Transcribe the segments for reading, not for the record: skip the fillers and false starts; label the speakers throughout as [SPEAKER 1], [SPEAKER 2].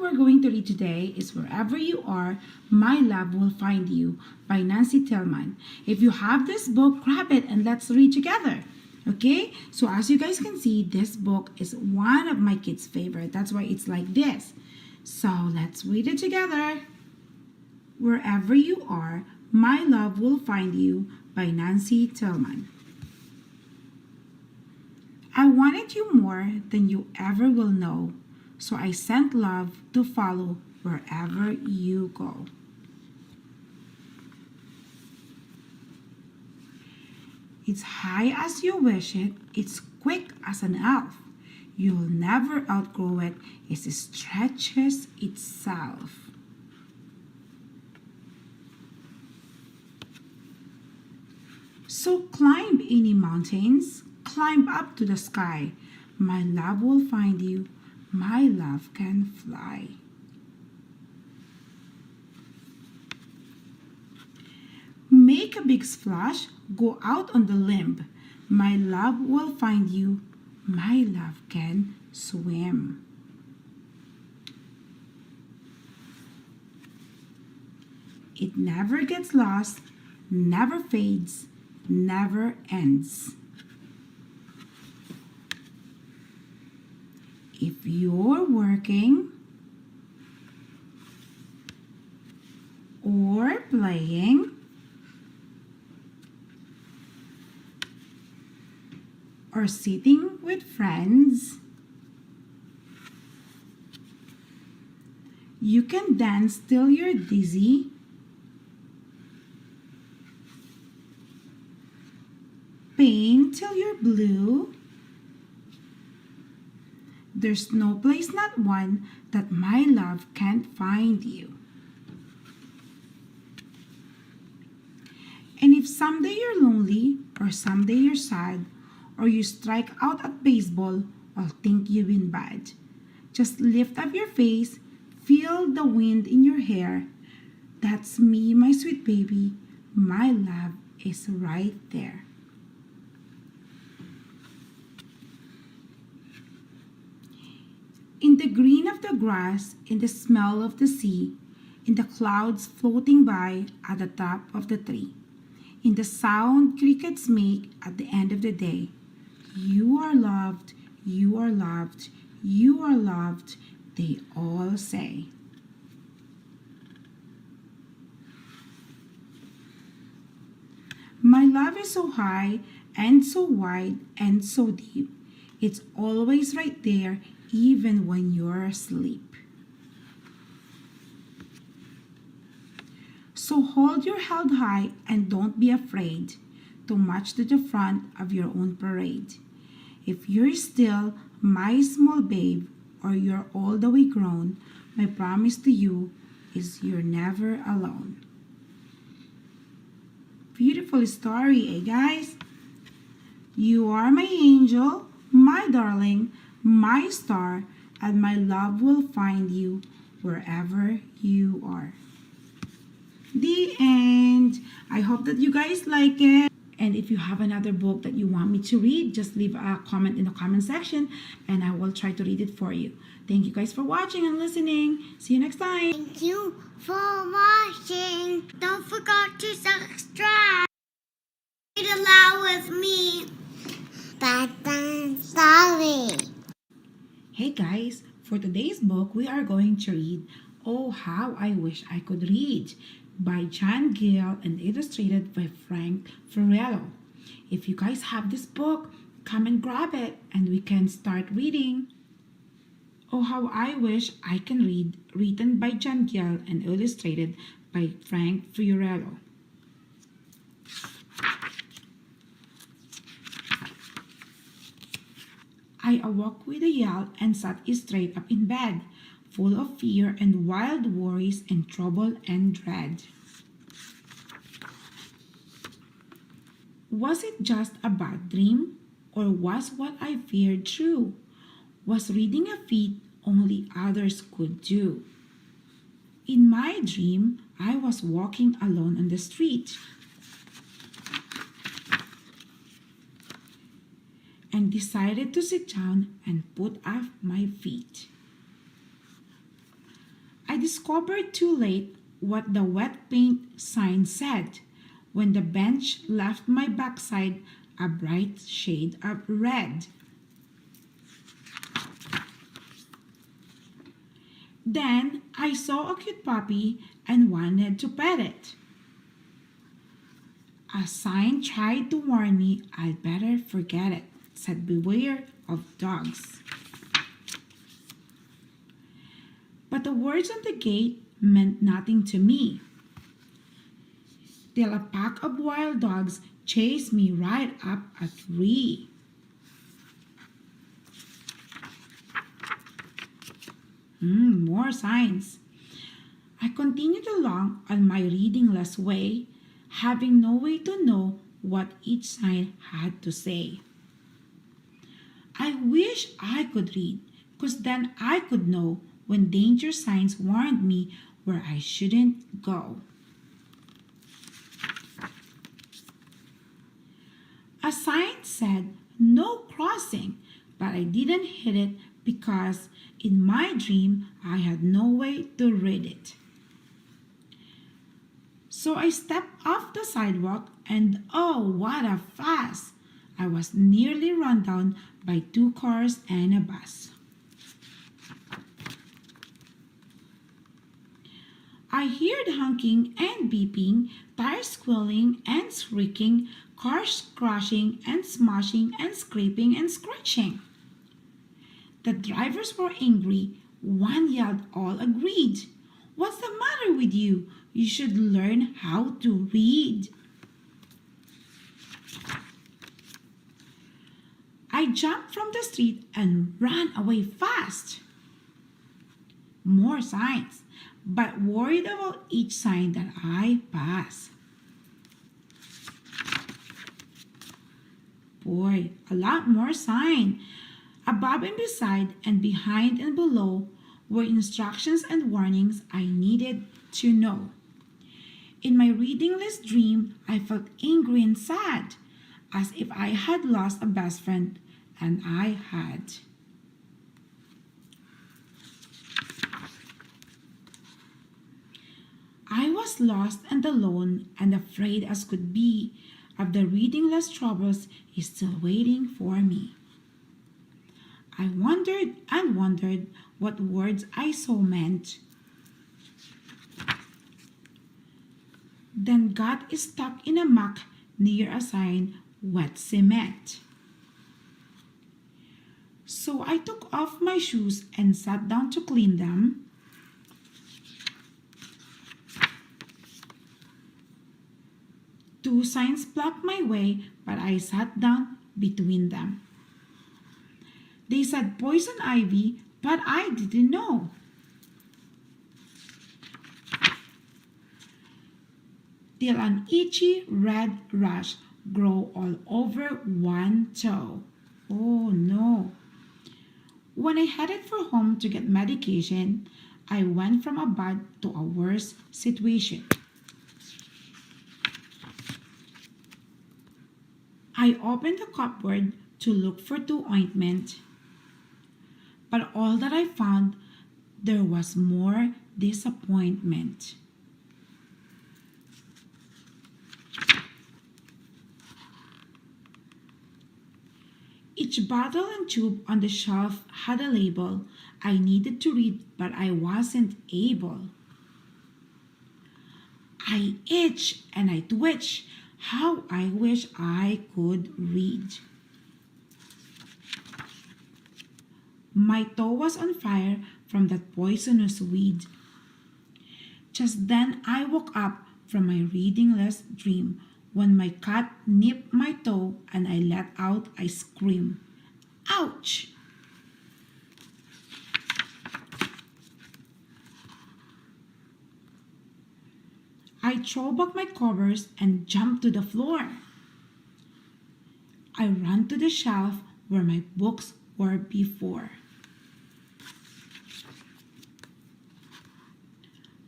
[SPEAKER 1] we're going to read today is Wherever You Are, My Love Will Find You by Nancy Tillman. If you have this book, grab it and let's read together. Okay, so as you guys can see, this book is one of my kids' favorite. That's why it's like this. So let's read it together. Wherever You Are, My Love Will Find You by Nancy Tillman. I wanted you more than you ever will know, so I sent love to follow wherever you go. It's high as you wish it, it's quick as an elf. You'll never outgrow it, it stretches itself. So climb any mountains, climb up to the sky. My love will find you, my love can fly. Make a big splash, go out on the limb. My love will find you, my love can swim. It never gets lost, never fades, never ends. If you're working or playing or sitting with friends, you can dance till you're dizzy, paint till you're blue. There's no place, not one, that my love can't find you. And if someday you're lonely, or someday you're sad, or you strike out at baseball, or think you've been bad, just lift up your face, feel the wind in your hair. That's me, my sweet baby. My love is right there. In the green of the grass, in the smell of the sea, in the clouds floating by at the top of the tree, in the sound crickets make at the end of the day, you are loved, you are loved, you are loved, they all say. My love is so high and so wide and so deep. It's always right there even when you're asleep. So hold your head high and don't be afraid to march to the front of your own parade. If you're still my small babe or you're all the way grown, my promise to you is you're never alone. Beautiful story, eh guys? You are my angel, my darling, my star, and my love will find you wherever you are. The end. I hope that you guys like it. And if you have another book that you want me to read, just leave a comment in the comment section and I will try to read it for you. Thank you guys for watching and listening. See you next time.
[SPEAKER 2] Thank you for watching. Don't forget to subscribe. Read aloud with me. Bedtime story.
[SPEAKER 1] Hey guys, for today's book, we are going to read Oh How I Wish I Could Read by John Gill and illustrated by Frank Furello. If you guys have this book, come and grab it and we can start reading. Oh How I Wish I Can Read, written by John Gill and illustrated by Frank Furello. I awoke with a yell and sat straight up in bed, full of fear and wild worries and trouble and dread. Was it just a bad dream, or was what I feared true? Was reading a feat only others could do? In my dream, I was walking alone on the street and decided to sit down and put up my feet. discovered too late what the wet paint sign said when the bench left my backside a bright shade of red. Then I saw a cute puppy and wanted to pet it. A sign tried to warn me I'd better forget it, said beware of dogs. But the words on the gate meant nothing to me, till a pack of wild dogs chased me right up a tree. More signs. I continued along on my readingless way, having no way to know what each sign had to say. I wish I could read, 'cause then I could know when danger signs warned me where I shouldn't go. A sign said no crossing, but I didn't hit it because in my dream I had no way to read it. So I stepped off the sidewalk and oh, what a fuss! I was nearly run down by 2 cars and a bus. I heard honking and beeping, tires squealing and shrieking, cars crashing and smashing and scraping and scratching. The drivers were angry. One yelled, all agreed. What's the matter with you? You should learn how to read. I jumped from the street and ran away fast. More signs, but worried about each sign that I pass. Boy, a lot more sign. Above and beside and behind and below were instructions and warnings I needed to know. In my readingless dream, I felt angry and sad, as if I had lost a best friend, and I had. I was lost and alone and afraid as could be of the readingless troubles is still waiting for me. I wondered and wondered what words I saw meant. Then got stuck in a muck near a sign, wet cement. So I took off my shoes and sat down to clean them. Two signs blocked my way, but I sat down between them. They said poison ivy, but I didn't know. Till an itchy red rash grew all over one toe. Oh no. When I headed for home to get medication, I went from a bad to a worse situation. I opened the cupboard to look for 2 ointment, but all that I found, there was more disappointment. Each bottle and tube on the shelf had a label I needed to read, but I wasn't able. I itch and I twitch. How I wish I could read. My toe was on fire from that poisonous weed. Just then I woke up from my readingless dream when my cat nipped my toe and I let out a scream. Ouch! I threw back my covers and jumped to the floor. I ran to the shelf where my books were before.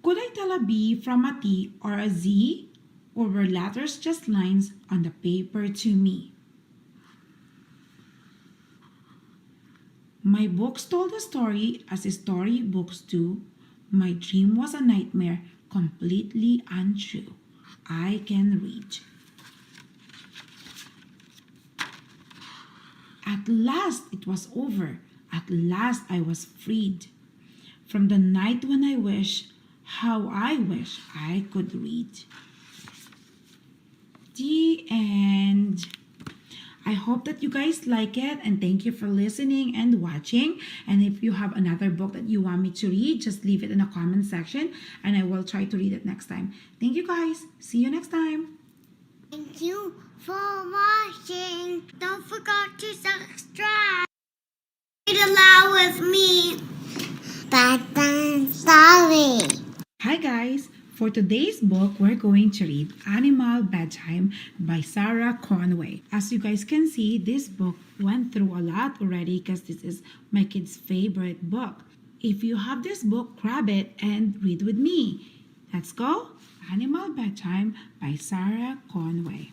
[SPEAKER 1] Could I tell a B from a T or a Z? Or were letters just lines on the paper to me? My books told a story as storybooks do. My dream was a nightmare, completely untrue. I can read. At last it was over. At last I was freed. From the night when I wish, how I wish I could read. The end. I hope that you guys like it, and thank you for listening and watching. And if you have another book that you want me to read, just leave it in the comment section and I will try to read it next time. Thank you guys. See you next time.
[SPEAKER 2] Thank you for watching. Don't forget to subscribe. Read aloud with me. Bedtime story.
[SPEAKER 1] Hi guys. For today's book, we're going to read Animal Bedtime by Sarah Conway. As you guys can see, this book went through a lot already because this is my kid's favorite book. If you have this book, grab it and read with me. Let's go. Animal Bedtime by Sarah Conway.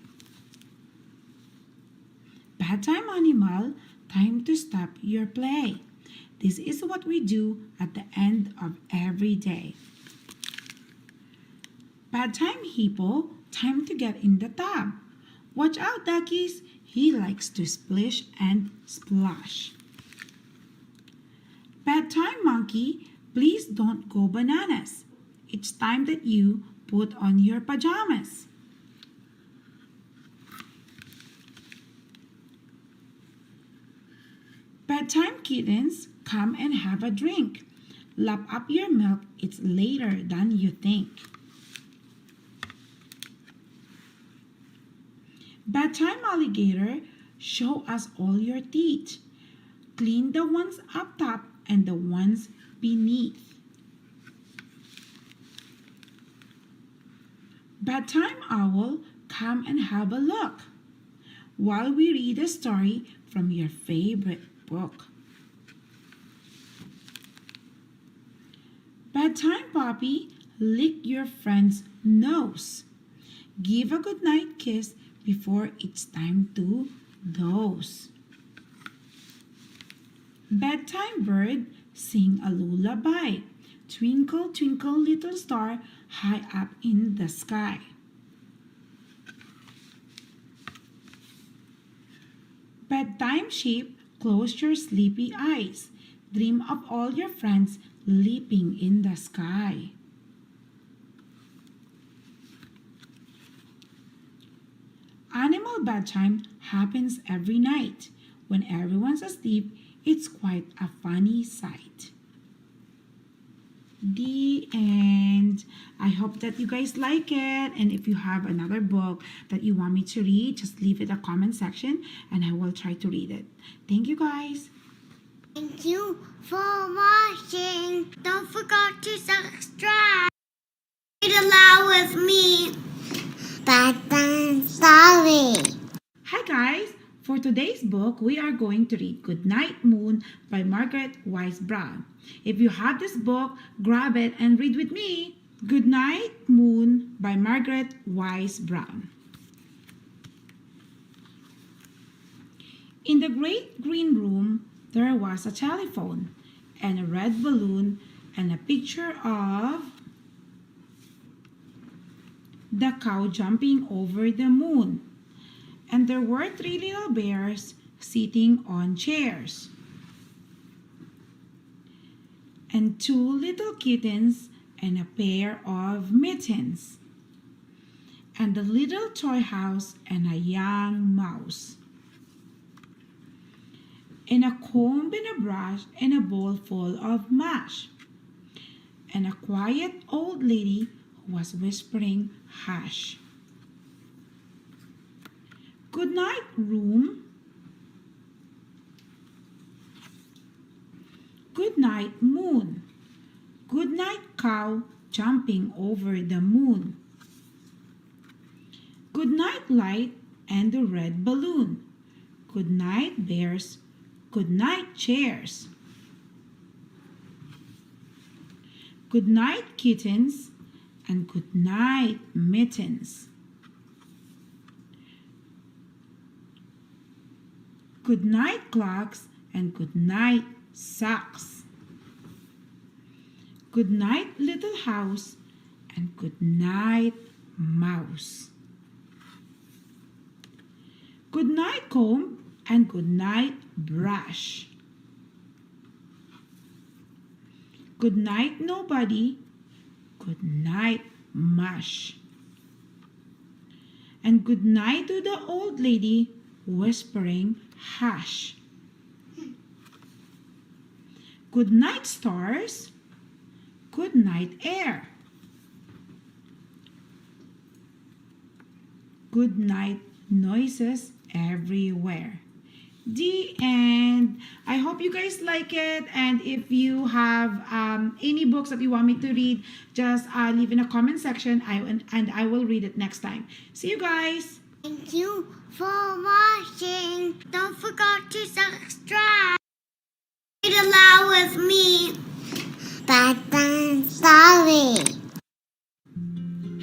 [SPEAKER 1] Bedtime, animal, time to stop your play. This is what we do at the end of every day. Bedtime, hippo, time to get in the tub. Watch out, duckies, he likes to splish and splash. Bedtime, monkey, please don't go bananas. It's time that you put on your pajamas. Bedtime, kittens, come and have a drink. Lap up your milk, it's later than you think. Bedtime, alligator, show us all your teeth. Clean the ones up top and the ones beneath. Bedtime, owl, come and have a look while we read a story from your favorite book. Bedtime, puppy, lick your friend's nose. Give a goodnight kiss before it's time to doze. Bedtime, bird, sing a lullaby. Twinkle, twinkle, little star, high up in the sky. Bedtime, sheep, close your sleepy eyes. Dream of all your friends leaping in the sky. Animal bedtime happens every night. When everyone's asleep, it's quite a funny sight. The end. I hope that you guys like it. And if you have another book that you want me to read, just leave it in the comment section and I will try to read it. Thank you guys.
[SPEAKER 2] Thank you for watching. Don't forget to subscribe. Read aloud with me. Bedtime story.
[SPEAKER 1] Hi guys. For today's book, we are going to read Goodnight Moon by Margaret Wise Brown. If you have this book, grab it and read with me. Goodnight Moon by Margaret Wise Brown. In the great green room, there was a telephone and a red balloon and a picture of the cow jumping over the moon. And there were 3 little bears sitting on chairs. And 2 little kittens and a pair of mittens. And a little toy house and a young mouse. And a comb and a brush and a bowl full of mash. And a quiet old lady who was whispering, "Hush." Good night, room. Good night, moon. Good night, cow jumping over the moon. Good night, light and the red balloon. Good night, bears. Good night, chairs. Good night, kittens, and good night, mittens. Good night, clocks, and good night, socks. Good night, little house, and good night, mouse. Good night, comb, and good night, brush. Good night, nobody. Good night, mush. And good night to the old lady, whispering, hush. Good night, stars. Good night, air. Good night, noises everywhere. The end. I hope you guys like it, and if you have any books that you want me to read, just leave in a comment section, and I will read it next time. See you guys.
[SPEAKER 2] Thank you for watching. Don't forget to subscribe. Read aloud with me. Bedtime story.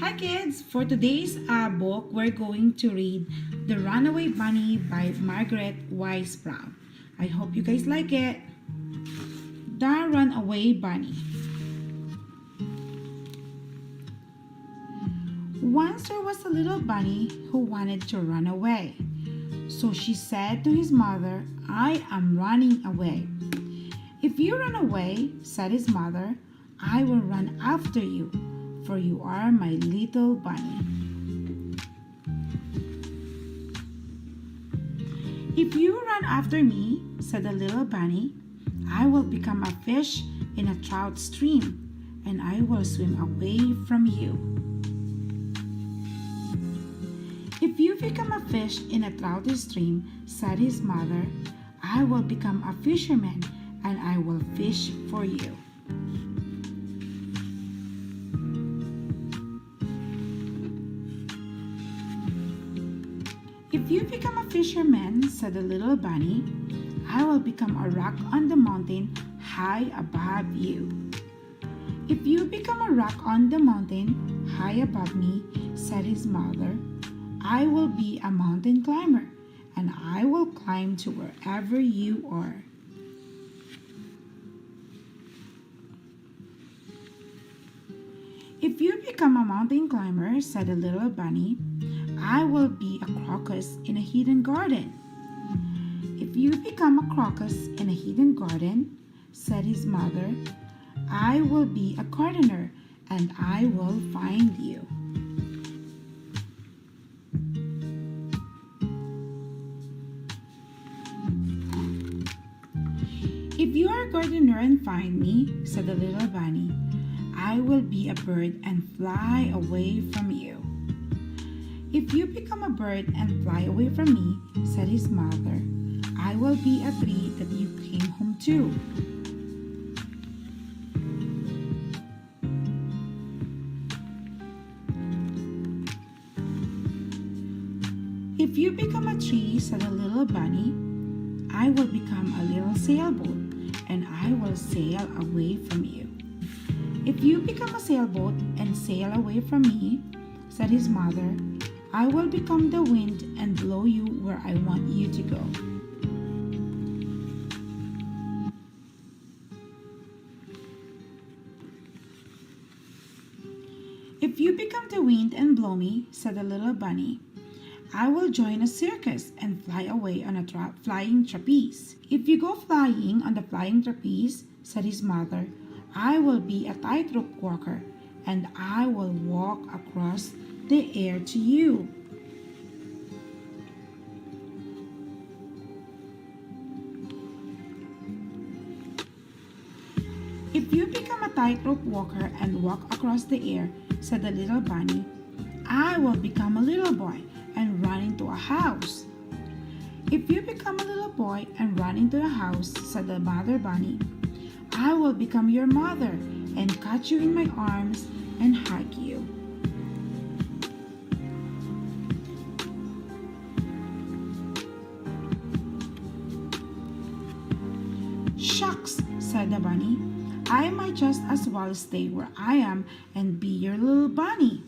[SPEAKER 1] Hi kids! For today's book, we're going to read The Runaway Bunny by Margaret Wise Brown. I hope you guys like it. The Runaway Bunny. Once there was a little bunny who wanted to run away. So she said to his mother, "I am running away." "If you run away," said his mother, "I will run after you, for you are my little bunny." "If you run after me," said the little bunny, "I will become a fish in a trout stream, and I will swim away from you." "If you become a fish in a trout stream," said his mother, "I will become a fisherman, and I will fish for you." "If you become a fisherman," said the little bunny, "I will become a rock on the mountain high above you." "If you become a rock on the mountain high above me," said his mother, "I will be a mountain climber, and I will climb to wherever you are." "If you become a mountain climber," said the little bunny, "I will be a crocus in a hidden garden." "If you become a crocus in a hidden garden," said his mother, "I will be a gardener, and I will find you." "If you are a gardener and find me," said the little bunny, "I will be a bird and fly away from you." "If you become a bird and fly away from me," said his mother, "I will be a tree that you came home to." "If you become a tree," said the little bunny, "I will become a little sailboat, and I will sail away from you." "If you become a sailboat and sail away from me," said his mother, "I will become the wind and blow you where I want you to go." "If you become the wind and blow me," said the little bunny, "I will join a circus and fly away on a flying trapeze." "If you go flying on the flying trapeze," said his mother, "I will be a tightrope walker, and I will walk across the air to you." "If you become a tightrope walker and walk across the air," said the little bunny, "I will become a little boy and run into a house." "If you become a little boy and run into a house," said the mother bunny, "I will become your mother and catch you in my arms and hug you." "Shucks," said the bunny, "I might just as well stay where I am and be your little bunny."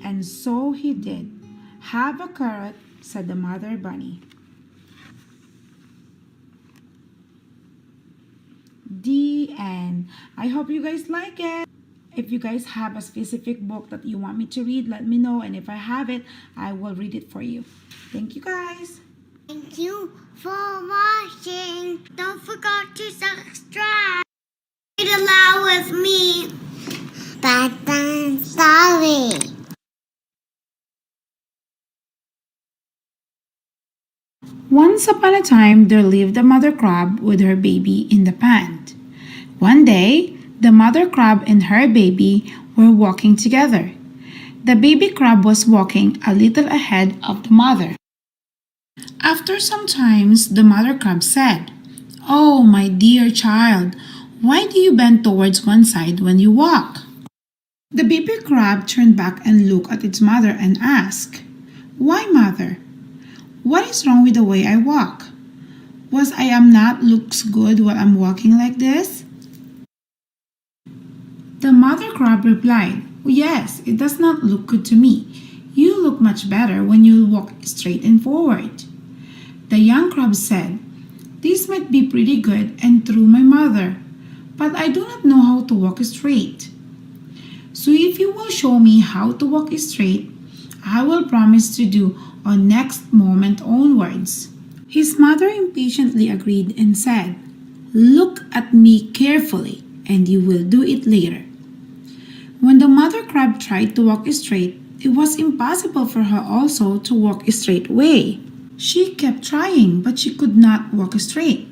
[SPEAKER 1] And so he did. "Have a carrot," said the mother bunny. The end. I hope you guys like it. If you guys have a specific book that you want me to read, let me know. And if I have it, I will read it for you. Thank you guys.
[SPEAKER 2] Thank you for watching. Don't forget to subscribe. Read aloud with me. Bedtime story.
[SPEAKER 1] Once upon a time, there lived a mother crab with her baby in the pond. One day, the mother crab and her baby were walking together. The baby crab was walking a little ahead of the mother. After some time, the mother crab said, "Oh, my dear child, why do you bend towards one side when you walk?" The baby crab turned back and looked at its mother and asked, "Why, mother? What is wrong with the way I walk? Was I am not looks good while I'm walking like this?" The mother crab replied, "Yes, it does not look good to me. You look much better when you walk straight and forward." The young crab said, "This might be pretty good and true, my mother, but I do not know how to walk straight. So if you will show me how to walk straight, I will promise to do on next moment onwards." His mother impatiently agreed and said, "Look at me carefully, and you will do it later." When the mother crab tried to walk straight, it was impossible for her also to walk a straight way. She kept trying, but she could not walk straight.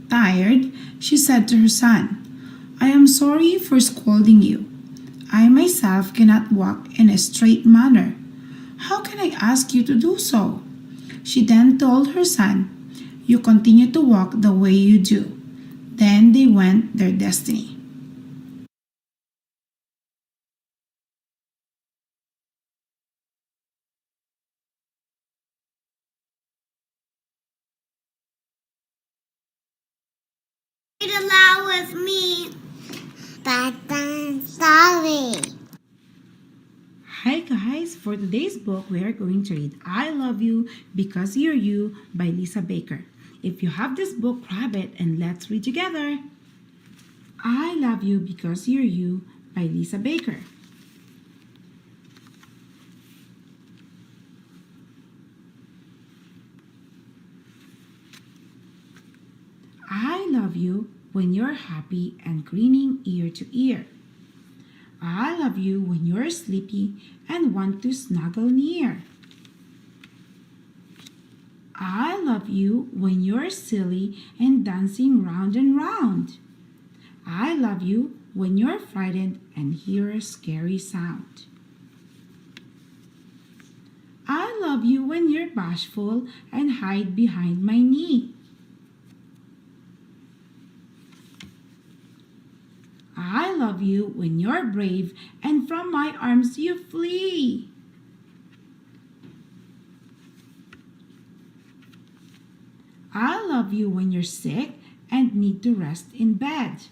[SPEAKER 1] Tired, she said to her son, "I am sorry for scolding you. I myself cannot walk in a straight manner. How can I ask you to do so?" She then told her son, "You continue to walk the way you do." Then they went their destiny.
[SPEAKER 2] Read aloud with me. Bedtime story.
[SPEAKER 1] Hi guys, for today's book we are going to read I Love You Because You're You by Lisa Baker. If you have this book, grab it and let's read together. I Love You Because You're You by Lisa Baker. I love you when you're happy and grinning ear to ear. I love you when you're sleepy and want to snuggle near. I love you when you're silly and dancing round and round. I love you when you're frightened and hear a scary sound. I love you when you're bashful and hide behind my knee. I love you when you're brave and from my arms you flee. I love you when you're sick and need to rest in bed.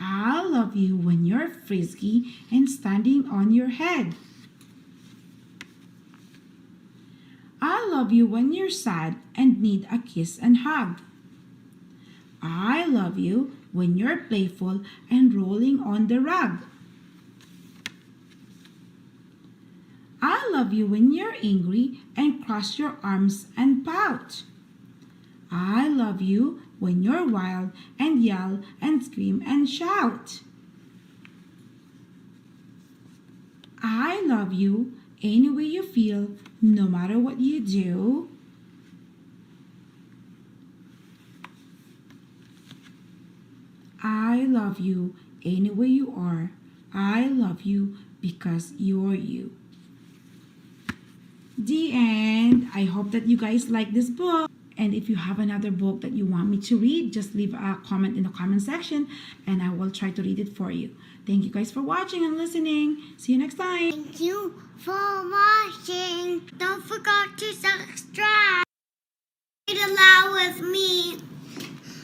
[SPEAKER 1] I love you when you're frisky and standing on your head. I love you when you're sad and need a kiss and hug. I love you when you're playful and rolling on the rug. I love you when you're angry and cross your arms and pout. I love you when you're wild and yell and scream and shout. I love you any way you feel, no matter what you do. I love you any way you are. I love you because you're you. The end. I hope that you guys like this book. And if you have another book that you want me to read, just leave a comment in the comment section and I will try to read it for you. Thank you guys for watching and listening. See you next time.
[SPEAKER 2] Thank you for watching. Don't forget to subscribe. Read aloud with me.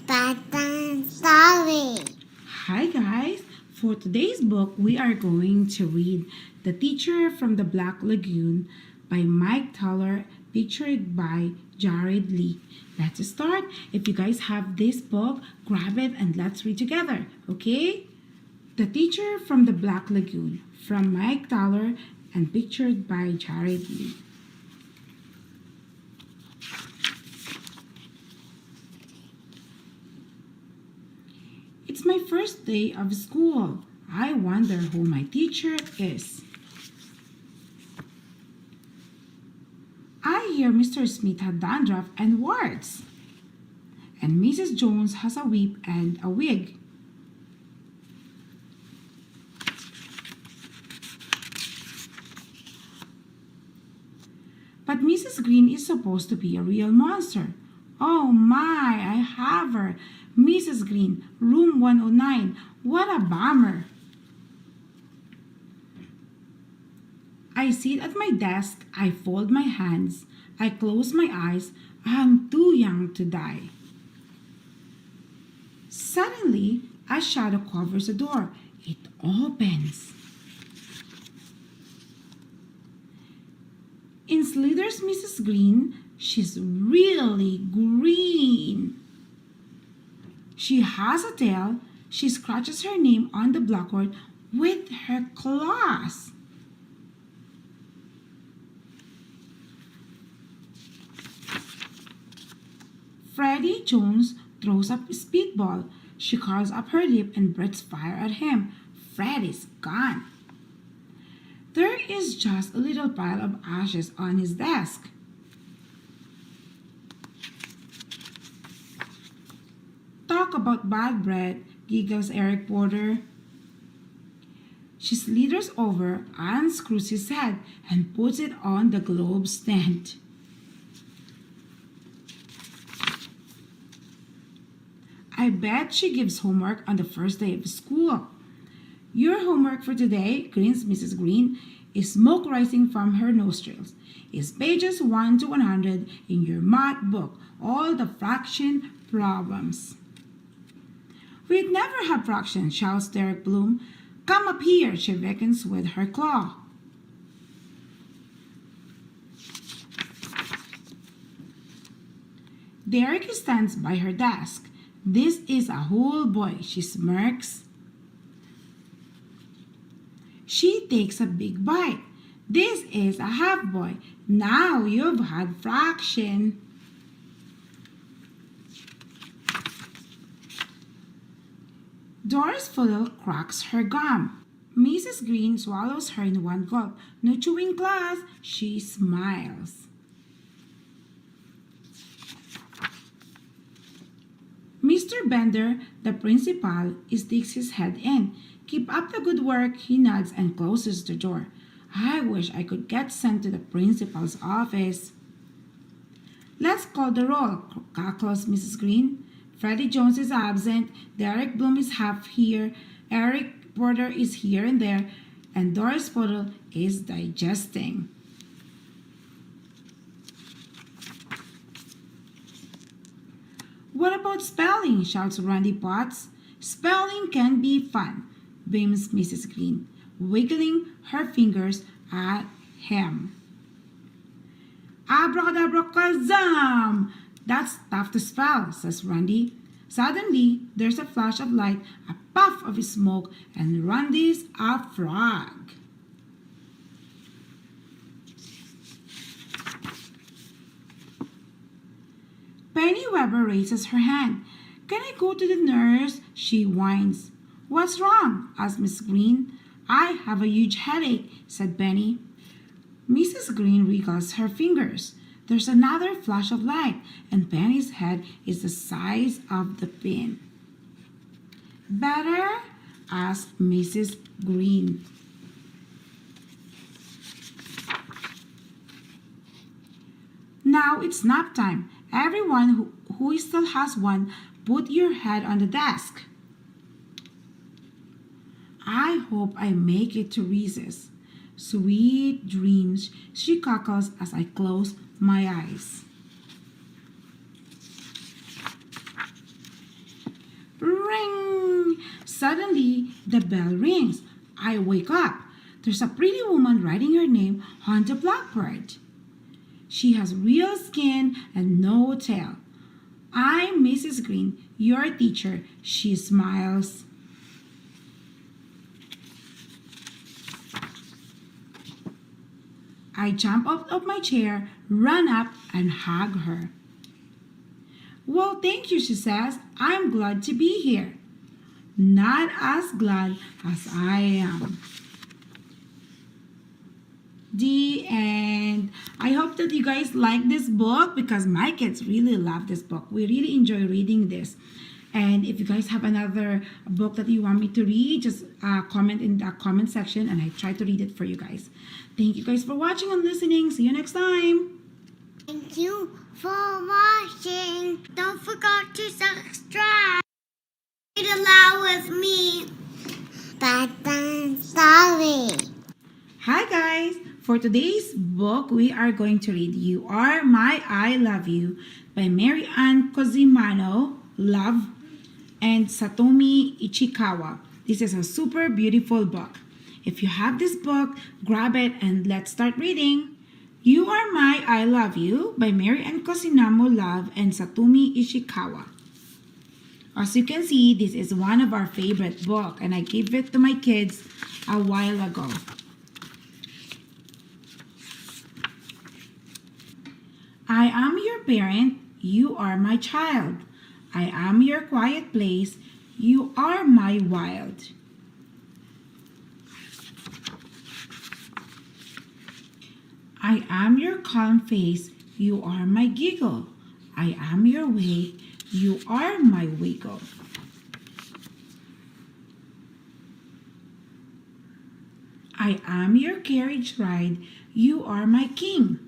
[SPEAKER 2] Bedtime story.
[SPEAKER 1] Hi guys. For today's book, we are going to read The Teacher from the Black Lagoon by Mike Teller, pictured by Jared Lee. Let's start. If you guys have this book, grab it and let's read together, okay? The Teacher from the Black Lagoon, from Mike Towler and pictured by Jared Lee. It's my first day of school. I wonder who my teacher is. I hear Mr. Smith had dandruff and warts. And Mrs. Jones has a whip and a wig. But Mrs. Green is supposed to be a real monster. Oh my, I have her. Mrs. Green, room 109. What a bummer. I sit at my desk, I fold my hands, I close my eyes. I'm too young to die. Suddenly, a shadow covers the door. It opens. In slithers Mrs. Green. She's really green. She has a tail. She scratches her name on the blackboard with her claws. Freddie Jones throws up a speedball. She curls up her lip and breathes fire at him. Freddie's gone. There is just a little pile of ashes on his desk. Talk about bad breath, giggles Eric Porter. She slithers over, unscrews his head, and puts it on the globe stand. I bet she gives homework on the first day of school. Your homework for today, grins Mrs. Green, is smoke rising from her nostrils. Is pages 1 to 100 in your math book, all the fraction problems. We'd never have fractions, shouts Derek Bloom. Come up here, she beckons with her claw. Derek stands by her desk. This is a whole boy, she smirks. She takes a big bite. This is a half boy. Now you've had fraction. Doris Fuddle cracks her gum. Mrs. Green swallows her in one gulp. No chewing class, she smiles. Mr. Bender, the principal, sticks his head in. Keep up the good work, he nods and closes the door. I wish I could get sent to the principal's office. Let's call the roll, cackles Mrs. Green. Freddie Jones is absent, Derek Bloom is half here, Eric Porter is here and there, and Doris Poodle is digesting. What about spelling? Shouts Randy Potts. Spelling can be fun, beams Mrs. Green, wiggling her fingers at him. Abracadabra kazam! That's tough to spell, says Randy. Suddenly, there's a flash of light, a puff of smoke, and Randy's a frog. Penny Weber raises her hand. Can I go to the nurse? She whines. What's wrong? asked Miss Green. I have a huge headache, said Penny. Mrs. Green wriggles her fingers. There's another flash of light, and Penny's head is the size of the pin. Better? asked Mrs. Green. Now it's nap time. Everyone who still has one, put your head on the desk. I hope I make it to recess. Sweet dreams, she cackles as I close my eyes. Ring! Suddenly, the bell rings. I wake up. There's a pretty woman writing her name on the blackboard. She has real skin and no tail. I'm Mrs. Green, your teacher. She smiles. I jump out of my chair, run up, and hug her. Well, thank you, she says. I'm glad to be here. Not as glad as I am. The end. I hope that you guys like this book because my kids really love this book. We really enjoy reading this. And if you guys have another book that you want me to read, just comment in the comment section and I try to read it for you guys. Thank you guys for watching and listening. See you next time.
[SPEAKER 2] Thank you for watching. Don't forget to subscribe. Read aloud with me. Bedtime story.
[SPEAKER 1] Hi guys. For today's book, we are going to read You Are My I Love You by Mary Ann Cosimano, Love, and Satomi Ichikawa. This is a super beautiful book. If you have this book, grab it and let's start reading. You Are My I Love You by Mary Ann Cosimano, Love, and Satomi Ichikawa. As you can see, this is one of our favorite books and I gave it to my kids a while ago. I am your parent, you are my child. I am your quiet place, you are my wild. I am your calm face, you are my giggle. I am your wake, you are my wiggle. I am your carriage ride, you are my king.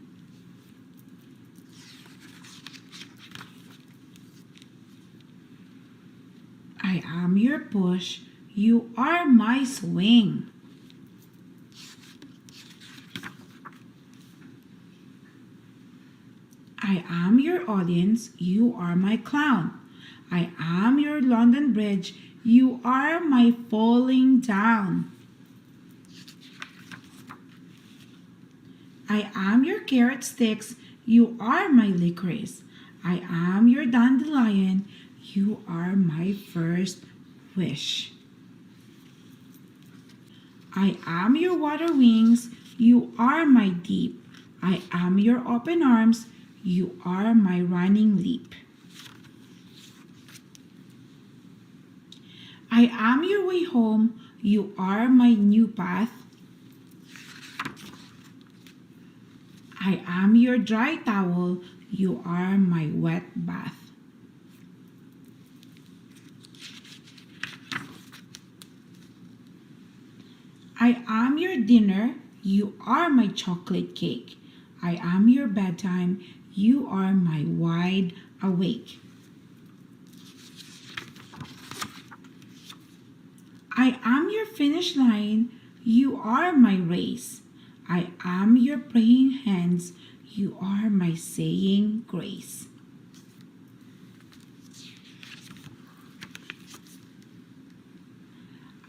[SPEAKER 1] I am your push, you are my swing. I am your audience, you are my clown. I am your London Bridge, you are my falling down. I am your carrot sticks, you are my licorice. I am your dandelion, you are my first wish. I am your water wings, you are my deep. I am your open arms, you are my running leap. I am your way home, you are my new path. I am your dry towel, you are my wet bath. I am your dinner, you are my chocolate cake. I am your bedtime, you are my wide awake. I am your finish line, you are my race. I am your praying hands, you are my saying grace.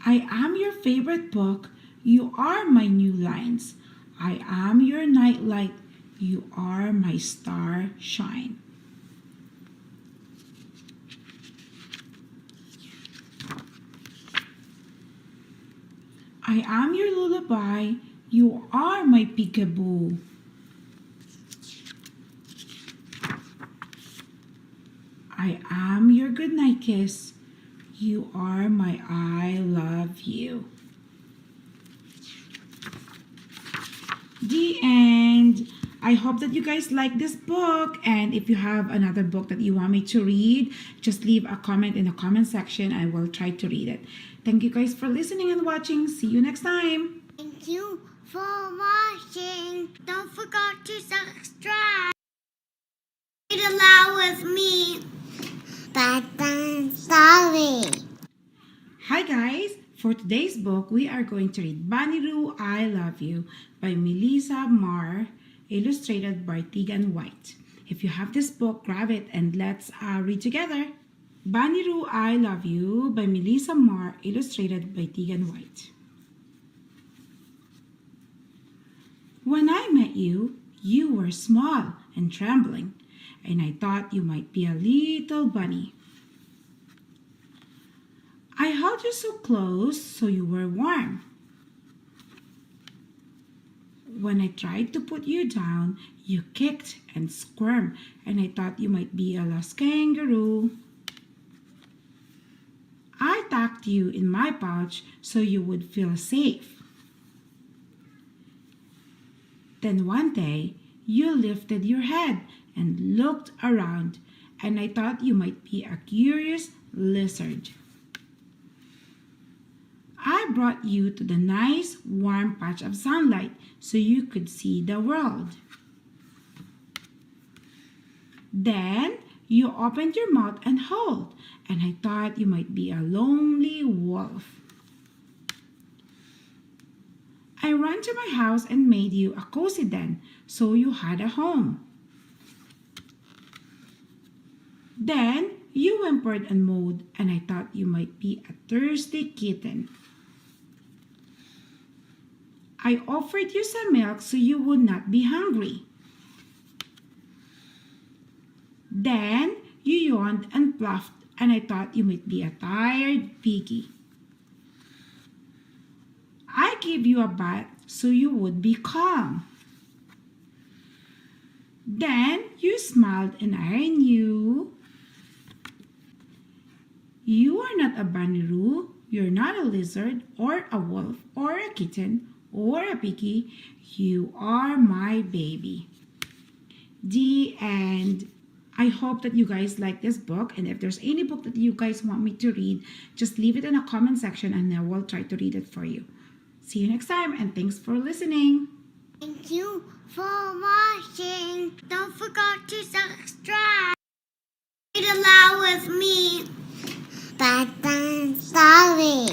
[SPEAKER 1] I am your favorite book, you are my new lines. I am your nightlight, you are my star shine. I am your lullaby, you are my peekaboo. I am your goodnight kiss, you are my I love you. The end. I hope that you guys like this book, and if you have another book that you want me to read, just leave a comment in the comment section. I will try to read it. Thank you guys for listening and watching. See you next time.
[SPEAKER 2] Thank you for watching. Don't forget to subscribe. Read aloud with me. Bedtime story.
[SPEAKER 1] Hi guys. For today's book, we are going to read Baniru, I Love You by Melissa Marr, illustrated by Tegan White. If you have this book, grab it and let's read together. Baniru, I Love You by Melissa Marr, illustrated by Tegan White. When I met you, You were small and trembling, and I thought you might be a little bunny. I held you so close so you were warm. When I tried to put you down, you kicked and squirmed, and I thought you might be a lost kangaroo. I tucked you in my pouch so you would feel safe. Then one day, you lifted your head and looked around, and I thought you might be a curious lizard. I brought you to the nice warm patch of sunlight so you could see the world. Then you opened your mouth and howled, and I thought you might be a lonely wolf. I ran to my house and made you a cozy den so you had a home. Then you whimpered and mowed, and I thought you might be a thirsty kitten. I offered you some milk so you would not be hungry. Then you yawned and puffed, and I thought you might be a tired piggy. I gave you a bath so you would be calm. Then you smiled and I knew you are not a bunny-roo, you're not a lizard or a wolf or a kitten or a piggy. You are my baby. The end. I hope that you guys like this book, and if there's any book that you guys want me to read, just leave it in a comment section and I will try to read it for you. See you next time, and thanks for listening.
[SPEAKER 2] Thank you for watching. Don't forget to subscribe. Read aloud with me. Bedtime story.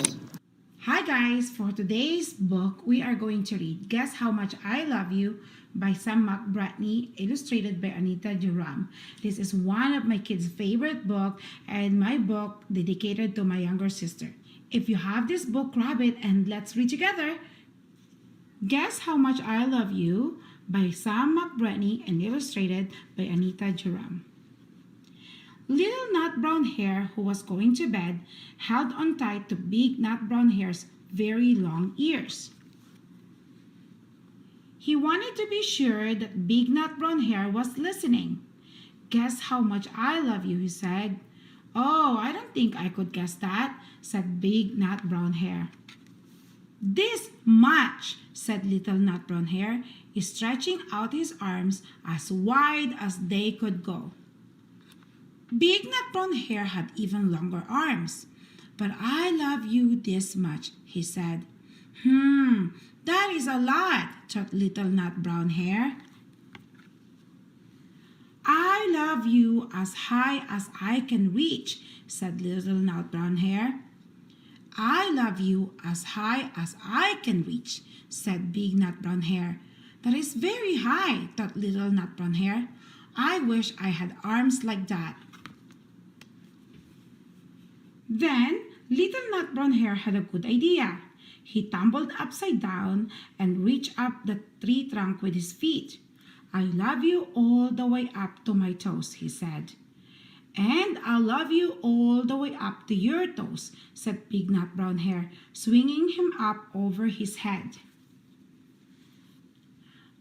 [SPEAKER 1] Hi guys, for today's book, we are going to read Guess How Much I Love You by Sam McBratney, illustrated by Anita Duram. This is one of my kids' favorite book and my book dedicated to my younger sister. If you have this book, grab it and let's read together. Guess How Much I Love You by Sam McBratney and illustrated by Anita Duram. Little Nut Brown Hare, who was going to bed, held on tight to Big Nut Brown Hare's very long ears. He wanted to be sure that Big Nut Brown Hare was listening. Guess how much I love you, he said. Oh, I don't think I could guess that, said Big Nut Brown Hare. This much, said Little Nut Brown Hare, stretching out his arms as wide as they could go. Big Nut Brown Hare had even longer arms. But I love you this much, he said. That is a lot, thought Little Nut Brown Hare. I love you as high as I can reach, said Little Nut Brown Hare. I love you as high as I can reach, said Big Nut Brown Hare. That is very high, thought Little Nut Brown Hare. I wish I had arms like that. Then Little Nut Brown Hare had a good idea. He tumbled upside down and reached up the tree trunk with his feet. I love you all the way up to my toes, he said. And I'll love you all the way up to your toes, said Big Nut Brown Hare, swinging him up over his head.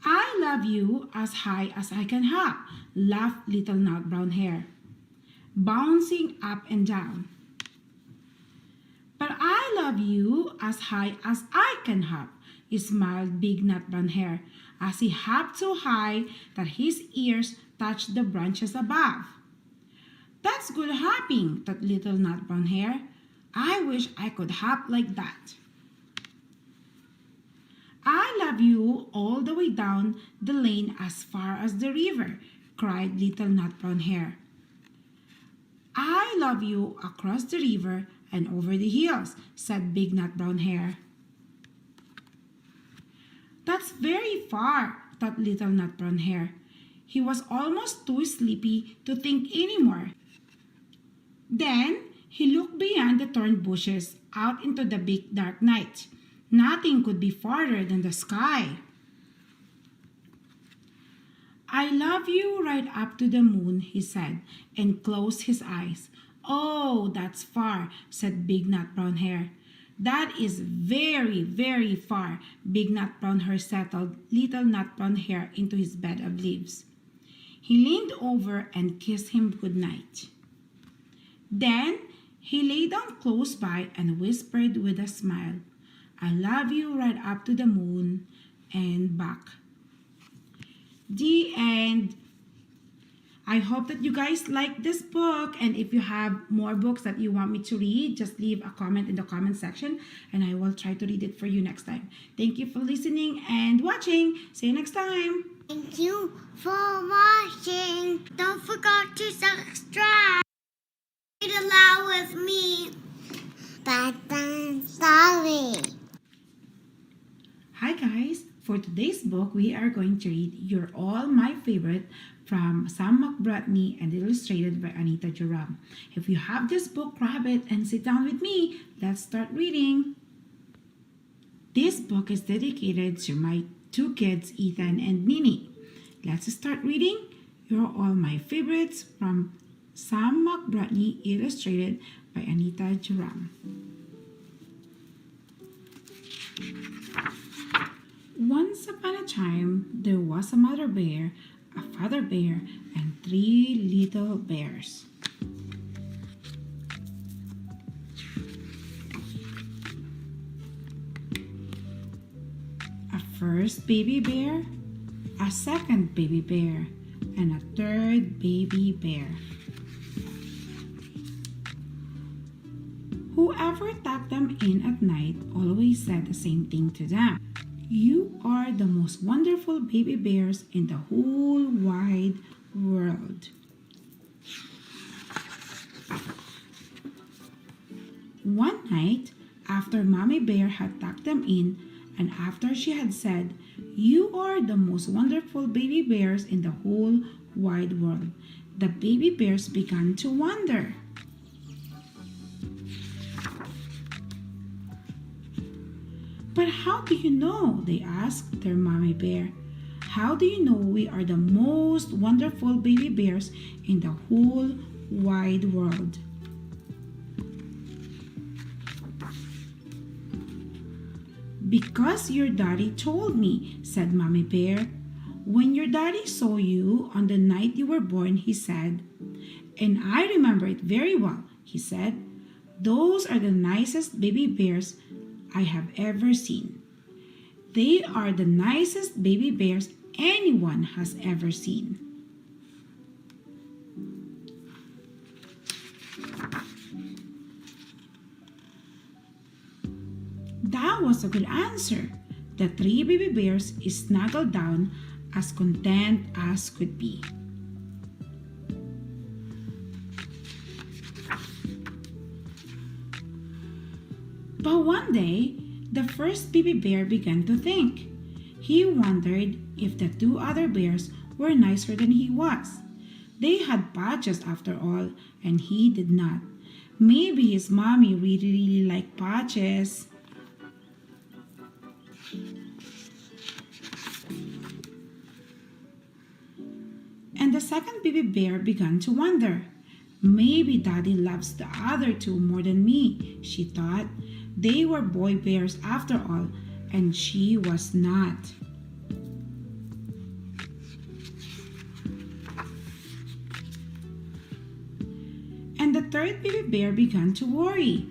[SPEAKER 1] I love you as high as I can hop, laughed Little Nut Brown Hare, bouncing up and down. But I love you as high as I can hop, smiled Big Nut Brown Hare, as he hopped so high that his ears touched the branches above. That's good hopping, thought Little Nut Brown Hare. I wish I could hop like that. I love you all the way down the lane as far as the river, cried Little Nut Brown Hare. I love you across the river and over the hills, said Big Nut Brown Hare. That's very far, thought Little Nut Brown Hare. He was almost too sleepy to think anymore. Then he looked beyond the thorn bushes out into the big dark night. Nothing could be farther than the sky. I love you right up to the moon, he said, and closed his eyes. Oh, that's far, said Big Nut Brown Hair. That is very, very far. Big Nut Brown Hair settled Little Nut Brown Hair into his bed of leaves. He leaned over and kissed him good night. Then he lay down close by and whispered with a smile, I love you right up to the moon and back. The end. I hope that you guys like this book, and if you have more books that you want me to read, just leave a comment in the comment section and I will try to read it for you next time. Thank you for listening and watching. See you next time.
[SPEAKER 2] Thank you for watching. Don't forget to subscribe. Read aloud with me. Bedtime story.
[SPEAKER 1] Hi guys, for today's book we are going to read You're All My Favorite from Sam McBratney and illustrated by Anita Joram. If you have this book, grab it and sit down with me. Let's start reading. This book is dedicated to my two kids, Ethan and Nini. Let's start reading You're All My Favorites from Sam McBratney, illustrated by Anita Joram. Once upon a time, there was a mother bear, a father bear, and 3 little bears. A first baby bear, a second baby bear, and a third baby bear. Whoever tucked them in at night always said the same thing to them. You are the most wonderful baby bears in the whole wide world. One night, after Mommy Bear had tucked them in, and after she had said, You are the most wonderful baby bears in the whole wide world, the baby bears began to wonder. But how do you know? They asked their mommy bear. How do you know we are the most wonderful baby bears in the whole wide world? Because your daddy told me, said Mommy Bear. When your daddy saw you on the night you were born, he said, and I remember it very well, he said, those are the nicest baby bears I have ever seen. They are the nicest baby bears anyone has ever seen. That was a good answer. The 3 baby bears snuggled down as content as could be. But one day, the first baby bear began to think. He wondered if the 2 other bears were nicer than he was. They had patches after all, and he did not. Maybe his mommy really liked patches. And the second baby bear began to wonder. Maybe Daddy loves the other 2 more than me, she thought. They were boy bears after all, and she was not. And the third baby bear began to worry.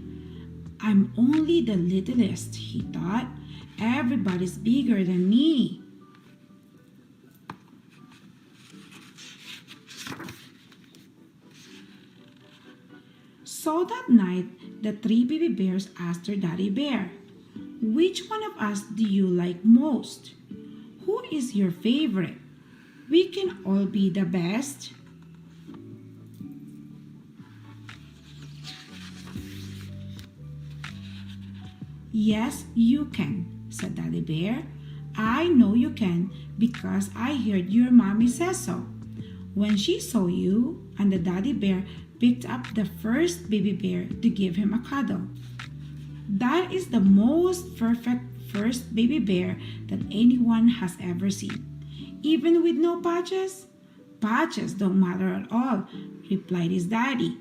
[SPEAKER 1] I'm only the littlest, he thought. Everybody's bigger than me. So that night, the 3 baby bears asked their daddy bear, which one of us do you like most? Who is your favorite? We can all be the best. Yes, you can, said Daddy Bear. I know you can because I heard your mommy say so. When she saw you, and the daddy bear picked up the first baby bear to give him a cuddle. That is the most perfect first baby bear that anyone has ever seen. Even with no patches? Patches don't matter at all, replied his daddy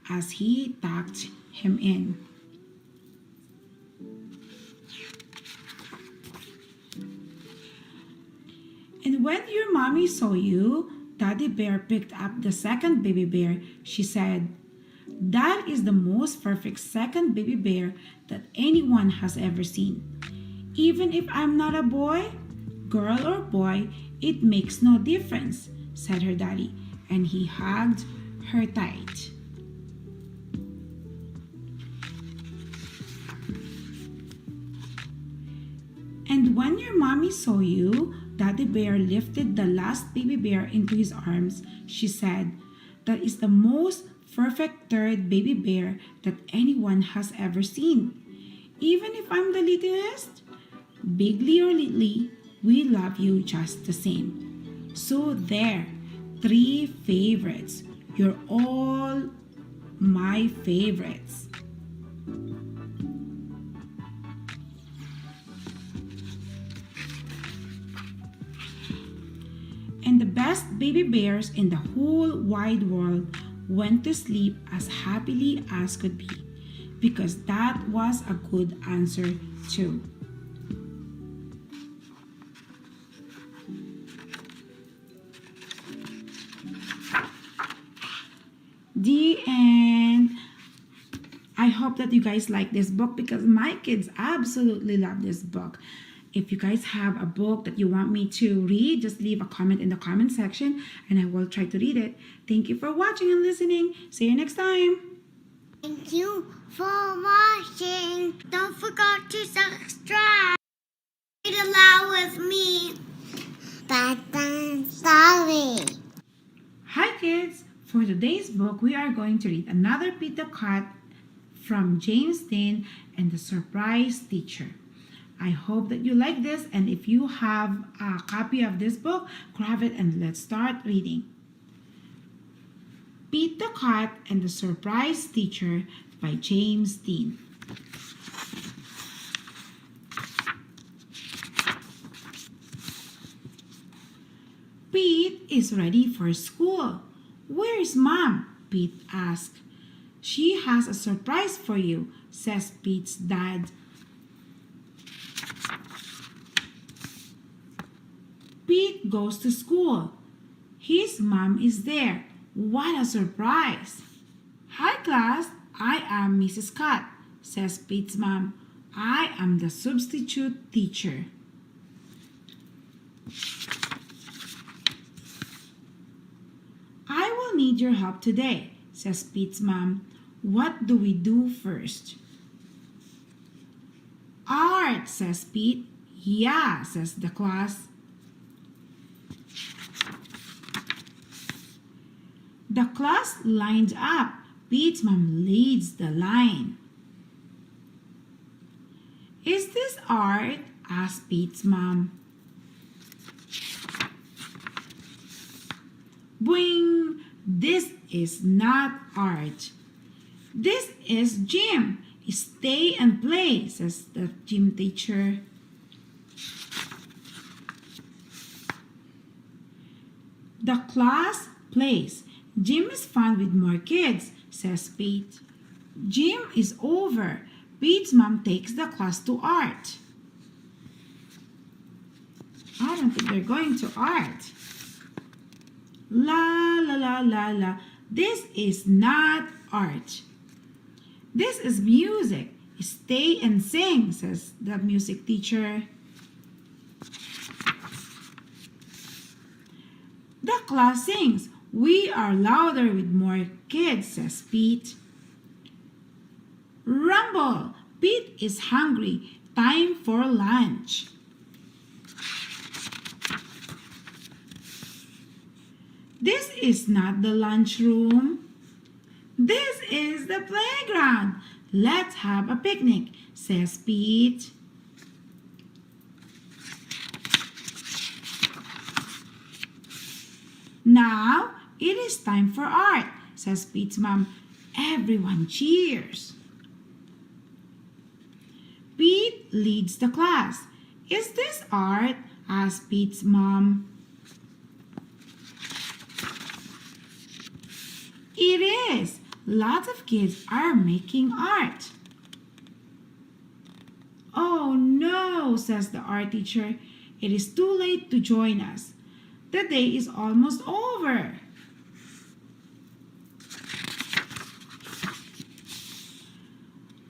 [SPEAKER 1] as he tucked him in. And when your mommy saw you, Daddy Bear picked up the second baby bear. She said, "That is the most perfect second baby bear that anyone has ever seen. Even if I'm not a boy, girl or boy, it makes no difference," said her daddy, and he hugged her tight. And when your mommy saw you, Daddy Bear lifted the last baby bear into his arms. She said, "That is the most perfect third baby bear that anyone has ever seen. Even if I'm the littlest, bigly or littly, we love you just the same." So there, three favorites. You're all my favorites. And the best baby bears in the whole wide world went to sleep as happily as could be, because that was a good answer too. The end. I hope that you guys like this book because my kids absolutely love this book. If you guys have a book that you want me to read, just leave a comment in the comment section and I will try to read it. Thank you for watching and listening. See you next time.
[SPEAKER 2] Thank you for watching. Don't forget to subscribe. Read aloud with me. Bedtime story.
[SPEAKER 1] Hi kids! For today's book, we are going to read another Pete the Cat from James Dean and the Surprise Teacher. I hope that you like this, and if you have a copy of this book, grab it and let's start reading. Pete the Cat and the Surprise Teacher by James Dean. Pete is ready for school. "Where is Mom?" Pete asked. "She has a surprise for you," says Pete's dad. Pete goes to school. His mom is there. What a surprise! "Hi class, I am Mrs. Cat," says Pete's mom. "I am the substitute teacher." "I will need your help today," says Pete's mom. "What do we do first?" "Art," says Pete. "Yeah," says the class. The class lined up. Pete's mom leads the line. "Is this art?" asked Pete's mom. Boing! "This is not art. This is gym. Stay and play," says the gym teacher. The class plays. "Gym is fun with more kids," says Pete. Gym is over. Pete's mom takes the class to art. I don't think they're going to art. "La la la la la. This is not art. This is music. Stay and sing," says the music teacher. The class sings. "We are louder with more kids," says Pete. Rumble! Pete is hungry. Time for lunch. "This is not the lunchroom. This is the playground. Let's have a picnic," says Pete. "Now it is time for art," says Pete's mom. Everyone cheers. Pete leads the class. "Is this art?" asks Pete's mom. It is. Lots of kids are making art. Oh no, says the art teacher. It is too late to join us. The day is almost over.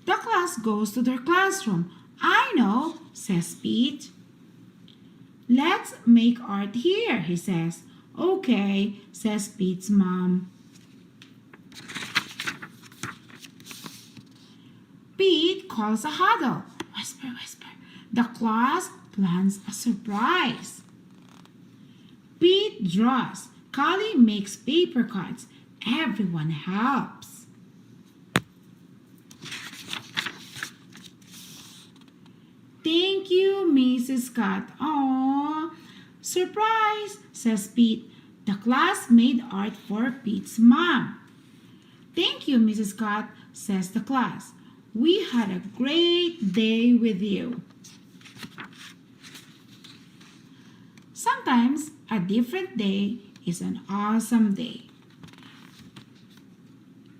[SPEAKER 1] The class goes to their classroom. I know, says Pete. Let's make art here, he says. Okay, says Pete's mom. Pete calls a huddle. Whisper, whisper. The class plans a surprise. Pete draws. Callie makes paper cuts. Everyone helps. Thank you, Mrs. Scott. Aww. Surprise, says Pete. The class made art for Pete's mom. Thank you, Mrs. Scott, says the class. We had a great day with you. Sometimes a different day is an awesome day.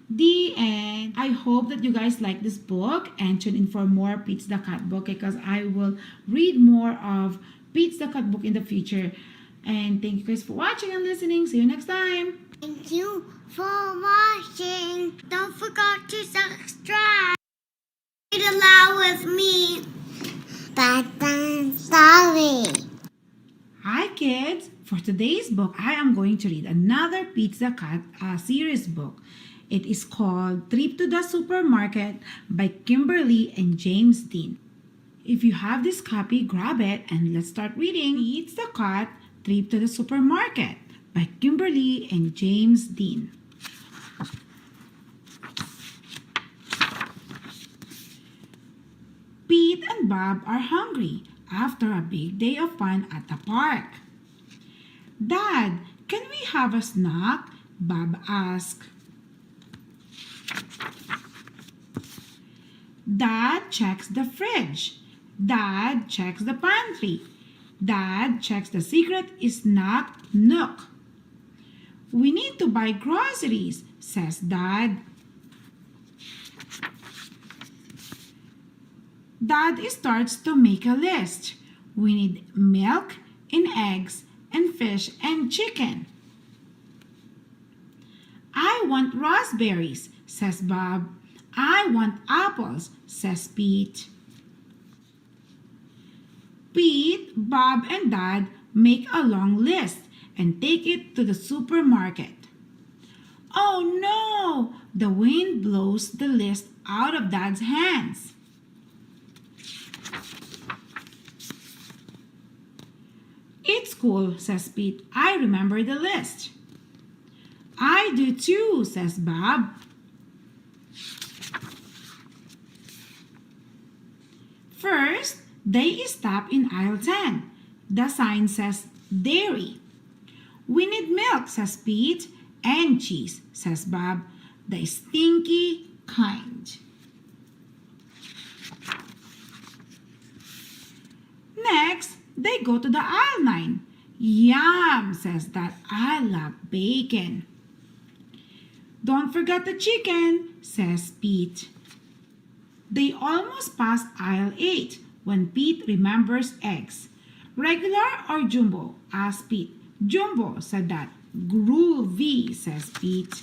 [SPEAKER 1] The end. I hope that you guys like this book and tune in for more Pete's the Cat book because I will read more of Pete's the Cat book in the future. And thank you guys for watching and listening. See you next time.
[SPEAKER 2] Thank you for watching. Don't forget to subscribe. Read aloud with me. Bedtime story.
[SPEAKER 1] Hi kids! For today's book, I am going to read another Pete's the Cat series book. It is called Trip to the Supermarket by Kimberly and James Dean. If you have this copy, grab it and let's start reading Pete's the Cat Trip to the Supermarket by Kimberly and James Dean. Pete and Bob are hungry after a big day of fun at the park. Dad, can we have a snack? Bob asked. Dad checks the fridge. Dad checks the pantry. Dad checks the secret snack nook. We need to buy groceries, says Dad. Dad starts to make a list. We need milk and eggs and fish and chicken. I want raspberries, says Bob. I want apples, says Pete. Pete, Bob, and Dad make a long list and take it to the supermarket. Oh no! The wind blows the list out of Dad's hands. It's cool, says Pete. I remember the list. I do too, says Bob. First, they stop in aisle 10. The sign says dairy. We need milk, says Pete, and cheese, says Bob, the stinky kind. Next, they go to the aisle 9. Yum, says Dad. I love bacon. Don't forget the chicken, says Pete. They almost pass aisle 8 when Pete remembers eggs. Regular or jumbo? Asked Pete. Jumbo, said Dad. Groovy, says Pete.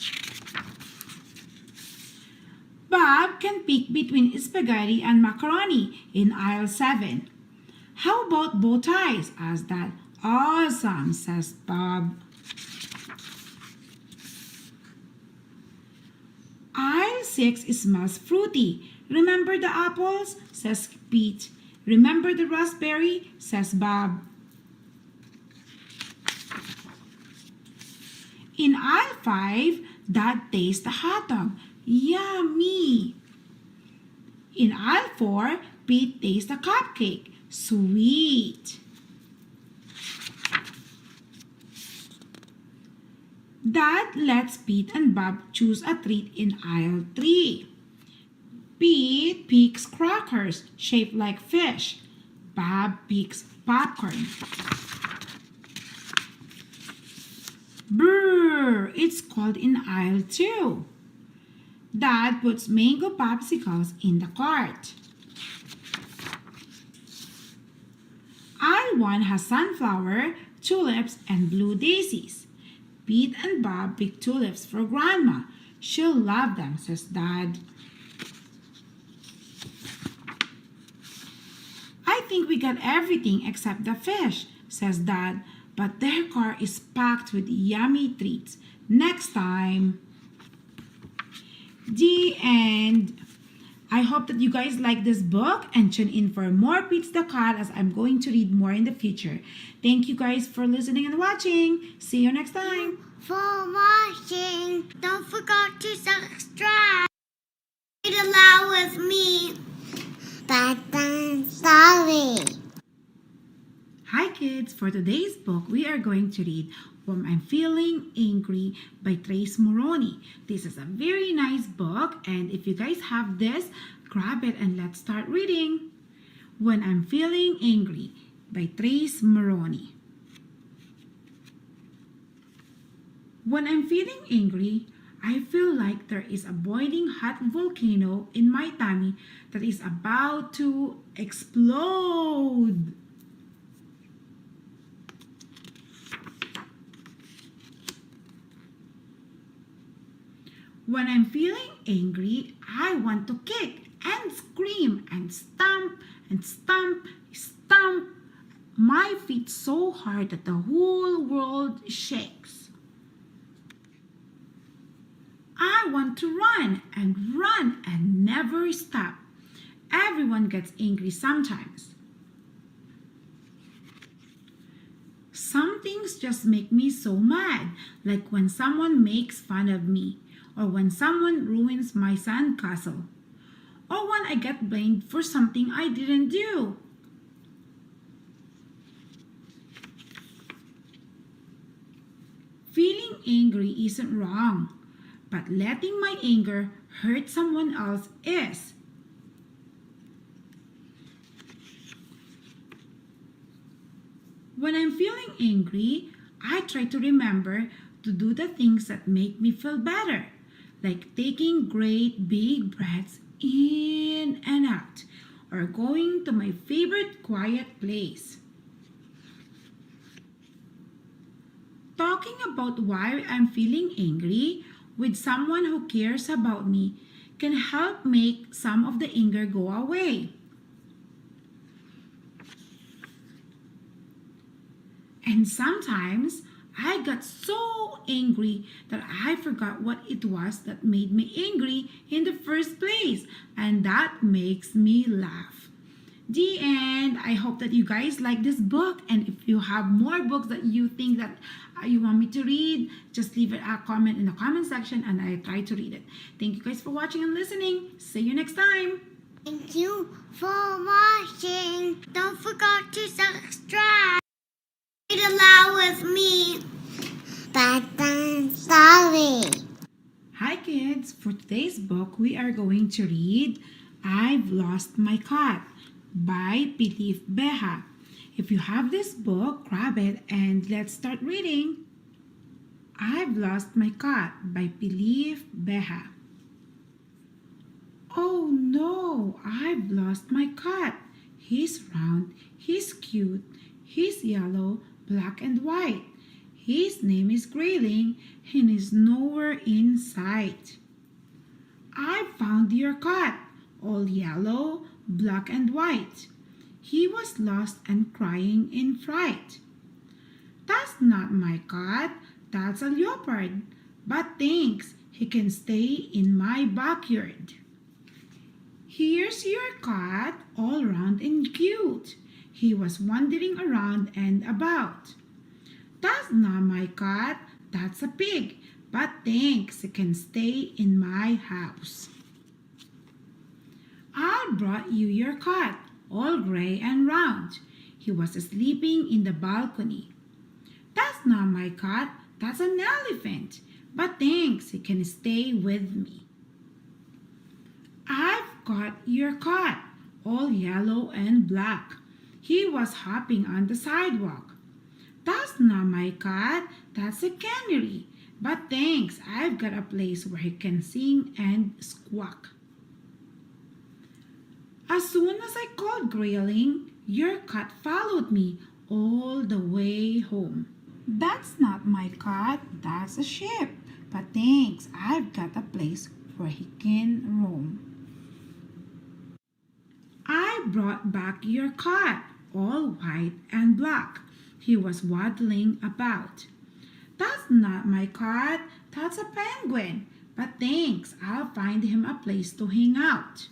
[SPEAKER 1] Bob can pick between spaghetti and macaroni in aisle 7. How about bow ties? Asked Dad. Awesome, says Bob. Aisle 6 smells fruity. Remember the apples? Says Pete. Remember the raspberry? Says Bob. In aisle 5, Dad tastes a hot dog. Yummy! In aisle 4, Pete tastes a cupcake. Sweet! Dad lets Pete and Bob choose a treat in aisle 3. Pete picks crackers shaped like fish. Bob picks popcorn. Brr, it's cold in aisle 2. Dad puts mango popsicles in the cart. Aisle 1 has sunflower, tulips, and blue daisies. Pete and Bob pick tulips for Grandma. She'll love them, says Dad. I think we got everything except the fish, says Dad, but their car is packed with yummy treats. Next time. The end. I hope that you guys like this book and tune in for more Pete's the Cat as I'm going to read more in the future. Thank you guys for listening and watching. See you next time.
[SPEAKER 2] For watching. Don't forget to subscribe. Read aloud with me. Bedtime story.
[SPEAKER 1] Hi kids, for today's book we are going to read When I'm Feeling Angry by Trace Moroney. This is a very nice book, and if you guys have this, grab it and let's start reading. When I'm Feeling Angry by Trace Moroney. When I'm feeling angry, I feel like there is a boiling hot volcano in my tummy that is about to explode. When I'm feeling angry, I want to kick and scream and stomp and stomp, stomp my feet so hard that the whole world shakes. I want to run and never stop. Everyone gets angry sometimes. Some things just make me so mad, like when someone makes fun of me, or when someone ruins my sandcastle, or when I get blamed for something I didn't do. Feeling angry isn't wrong, but letting my anger hurt someone else is. When I'm feeling angry, I try to remember to do the things that make me feel better, like taking great big breaths in and out, or going to my favorite quiet place. Talking about why I'm feeling angry with someone who cares about me can help make some of the anger go away. And sometimes I got so angry that I forgot what it was that made me angry in the first place, and that makes me laugh. The end. I hope that you guys like this book, and if you have more books that you think that you want me to read, just leave a comment in the comment section and I try to read it. Thank you guys for watching and listening. See you next time.
[SPEAKER 2] Thank you for watching. Don't forget to subscribe. Read aloud with me. Bedtime story.
[SPEAKER 1] Hi kids, for today's book we are going to read I've Lost My Cat by Pilif Beha. If you have this book, grab it and let's start reading. I've Lost My Cat by Pilif Beha. Oh no, I've lost my cat. He's round, he's cute, he's yellow, black and white. His name is Grayling and is nowhere in sight. I found your cat, all yellow, black and white. He was lost and crying in fright. That's not my cat, that's a leopard. But thanks, he can stay in my backyard. Here's your cat, all round and cute. He was wandering around and about. That's not my cat, that's a pig. But thanks, he can stay in my house. I brought you your cat, all gray and round. He was sleeping in the balcony. That's not my cat, that's an elephant. But thanks, he can stay with me. I've got your cat, all yellow and black. He was hopping on the sidewalk. That's not my cat, that's a canary. But thanks, I've got a place where he can sing and squawk. As soon as I called Grayling, your cat followed me all the way home. That's not my cat, that's a sheep. But thanks, I've got a place where he can roam. I brought back your cat, all white and black. He was waddling about. That's not my cat, that's a penguin. But thanks, I'll find him a place to hang out.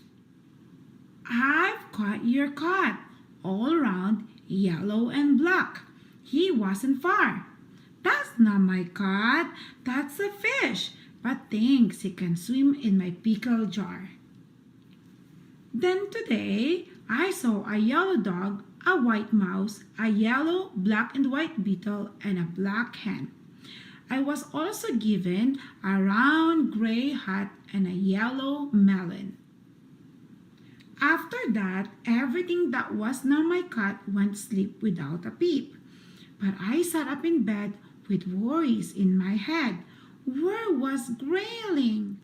[SPEAKER 1] I've caught your cat, all round, yellow and black. He wasn't far. That's not my cat, that's a fish. But thanks, he can swim in my pickle jar. Then today, I saw a yellow dog, a white mouse, a yellow, black and white beetle, and a black hen. I was also given a round gray hat and a yellow melon. After that, everything that was not my cat went to sleep without a peep. But I sat up in bed with worries in my head. Where was Grayling?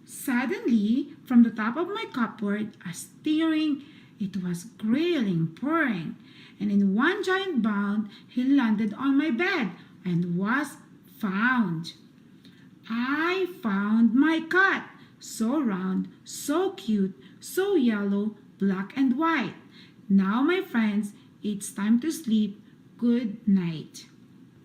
[SPEAKER 1] Suddenly, from the top of my cupboard, it was Grayling purring, and in one giant bound, he landed on my bed and was found. I found my cat, so round, so cute, so yellow, black and white. Now, my friends, it's time to sleep. Good night.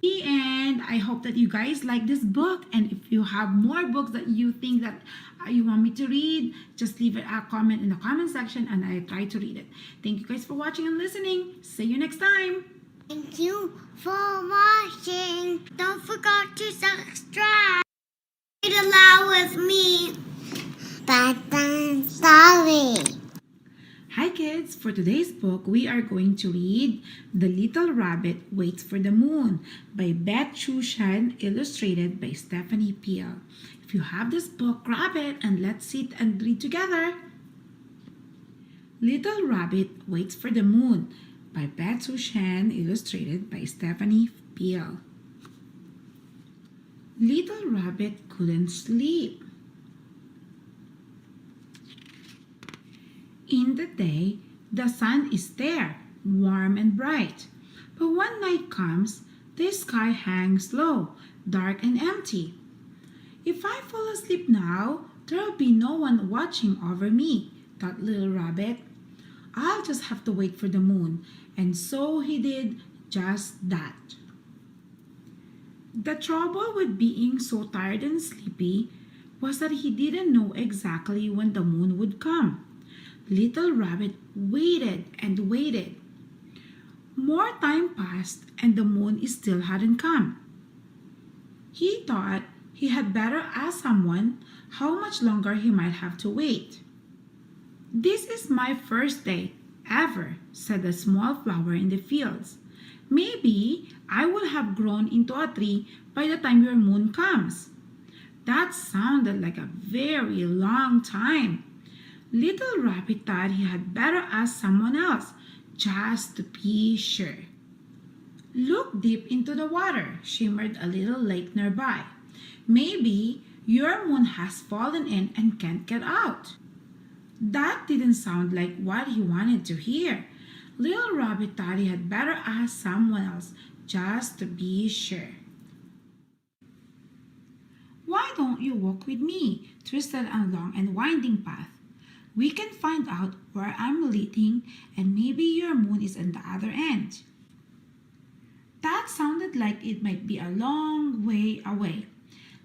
[SPEAKER 1] The end. I hope that you guys like this book, and if you have more books that you think that you want me to read, just leave it a comment in the comment section and I try to read it. Thank you guys for watching and listening. See you next time.
[SPEAKER 2] Thank you for watching. Don't forget to subscribe. Read aloud with me. Bedtime story.
[SPEAKER 1] Hi kids, for today's book we are going to read The Little Rabbit Waits for the Moon by Bedtime, illustrated by Stephanie Peel. If you have this book, grab it and let's sit and read together. Little Rabbit Waits for the Moon by Bedtime, illustrated by Stephanie Peel. Little Rabbit couldn't sleep. In the day, the sun is there, warm and bright. But when night comes, the sky hangs low, dark and empty. If I fall asleep now, there'll be no one watching over me, thought Little Rabbit. I'll just have to wait for the moon. And so he did just that. The trouble with being so tired and sleepy was that he didn't know exactly when the moon would come. Little Rabbit waited and waited. More time passed and the moon still hadn't come. He thought he had better ask someone how much longer he might have to wait. This is my first day ever, said a small flower in the fields. Maybe I will have grown into a tree by the time your moon comes. That sounded like a very long time. Little Rabbit thought he had better ask someone else, just to be sure. Look deep into the water, shimmered a little lake nearby. Maybe your moon has fallen in and can't get out. That didn't sound like what he wanted to hear. Little Rabbit thought he had better ask someone else, just to be sure. Why don't you walk with me, twisted and long and winding path? We can find out where I'm leading and maybe your moon is on the other end. That sounded like it might be a long way away.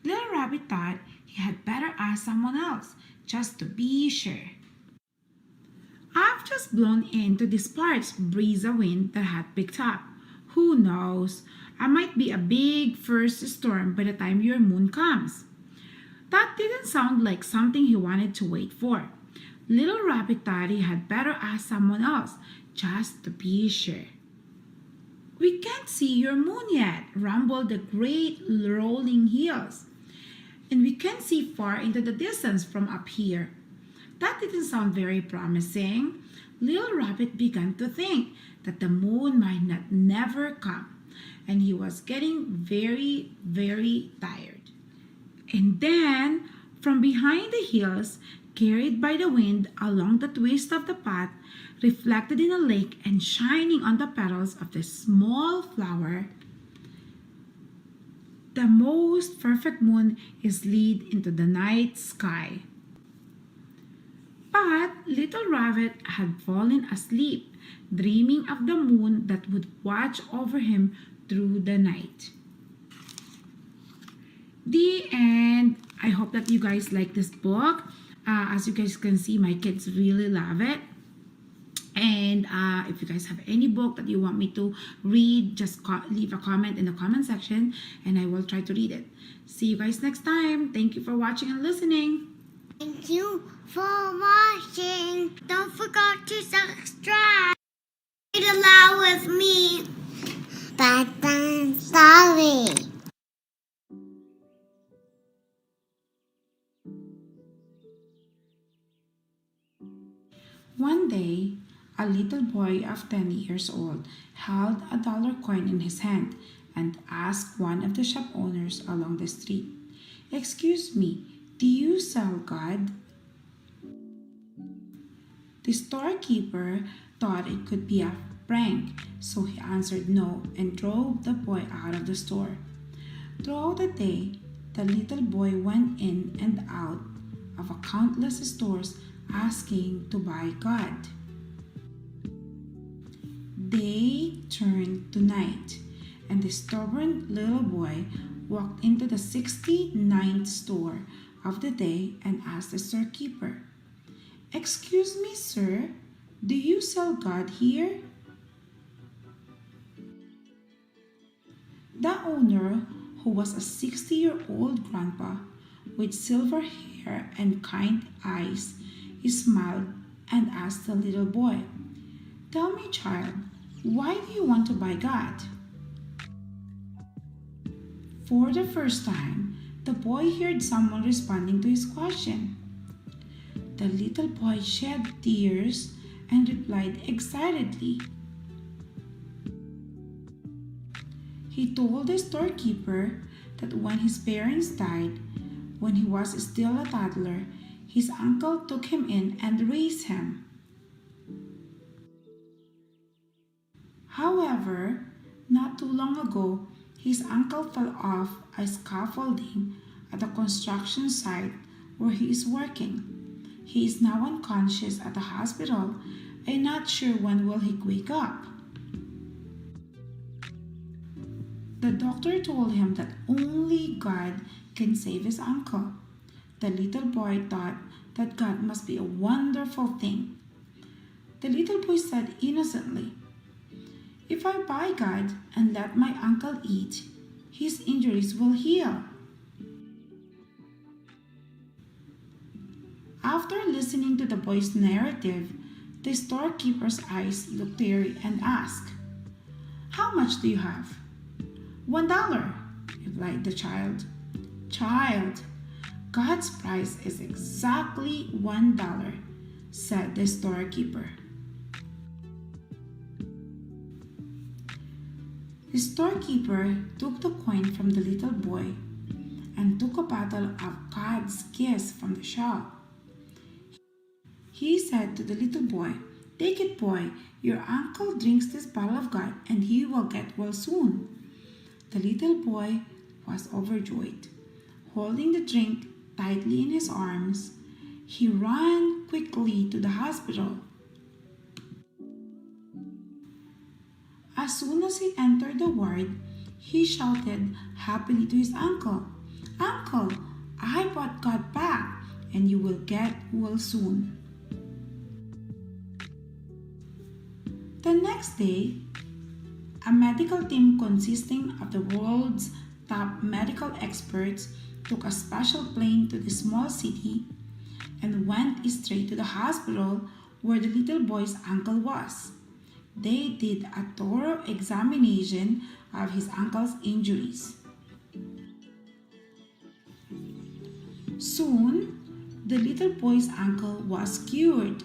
[SPEAKER 1] Little Rabbit thought he had better ask someone else, just to be sure. I've just blown into this part's breeze a wind that had picked up. Who knows? I might be a big first storm by the time your moon comes. That didn't sound like something he wanted to wait for. Little Rabbit thought he had better ask someone else, just to be sure. We can't see your moon yet, rumbled the great rolling hills. And we can't see far into the distance from up here. That didn't sound very promising. Little Rabbit began to think that the moon might not never come, and he was getting very, very tired. And then, from behind the hills, carried by the wind along the twist of the path, reflected in a lake and shining on the petals of the small flower, the most perfect moon is slid into the night sky. But little Rabbit had fallen asleep, dreaming of the moon that would watch over him through the night. The end. I hope that you guys like this book. As you guys can see, my kids really love it. And if you guys have any book that you want me to read, just leave a comment in the comment section and I will try to read it. See you guys next time. Thank you for watching and listening.
[SPEAKER 2] Thank you for watching. Don't forget to subscribe. Read aloud with me. Bedtime story.
[SPEAKER 1] One day, a little boy of 10 years old held a dollar coin in his hand and asked one of the shop owners along the street, "Excuse me, do you sell God?" The storekeeper thought it could be a prank, so he answered no and drove the boy out of the store. Throughout the day, the little boy went in and out of countless stores asking to buy God. Day turned to night, and the stubborn little boy walked into the 69th store of the day and asked the storekeeper, "Excuse me, sir, do you sell God here?" The owner, who was a 60-year-old grandpa with silver hair and kind eyes, smiled and asked the little boy, "Tell me, child, why do you want to buy God?" For the first time, the boy heard someone responding to his question. The little boy shed tears and replied excitedly. He told the storekeeper that when his parents died, when he was still a toddler, his uncle took him in and raised him. However, not too long ago, his uncle fell off a scaffolding at a construction site where he is working. He is now unconscious at the hospital and not sure when will he wake up. The doctor told him that only God can save his uncle. The little boy thought that God must be a wonderful thing. The little boy said innocently, "If I buy God and let my uncle eat, his injuries will heal." After listening to the boy's narrative, the storekeeper's eyes looked teary and asked, "How much do you have?" $1, replied the child. "Child, God's price is exactly $1, said the storekeeper. The storekeeper took the coin from the little boy and took a bottle of God's kiss from the shelf. He said to the little boy, "Take it, boy. Your uncle drinks this bottle of God and he will get well soon." The little boy was overjoyed. Holding the drink tightly in his arms, he ran quickly to the hospital. As soon as he entered the ward, he shouted happily to his uncle, "Uncle, I brought God back and you will get well soon." The next day, a medical team consisting of the world's top medical experts took a special plane to the small city and went straight to the hospital where the little boy's uncle was. They did a thorough examination of his uncle's injuries. Soon, the little boy's uncle was cured.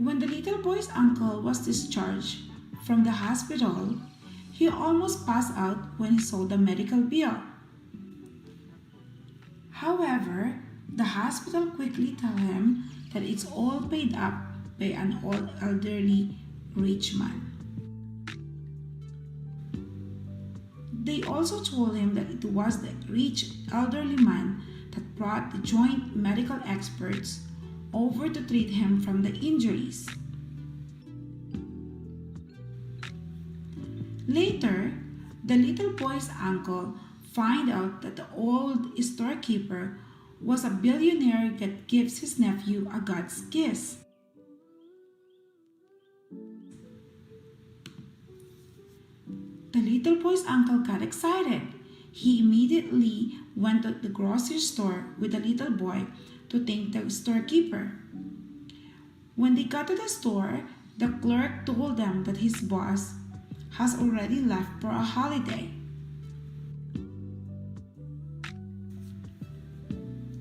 [SPEAKER 1] When the little boy's uncle was discharged from the hospital, he almost passed out when he saw the medical bill. However, the hospital quickly told him that it's all paid up by an old elderly rich man. They also told him that it was the rich elderly man that brought the joint medical experts over to treat him from the injuries. Later, the little boy's uncle found out that the old storekeeper was a billionaire that gives his nephew a God's kiss. The little boy's uncle got excited. He immediately went to the grocery store with the little boy to thank the storekeeper. When they got to the store, the clerk told them that his boss has already left for a holiday.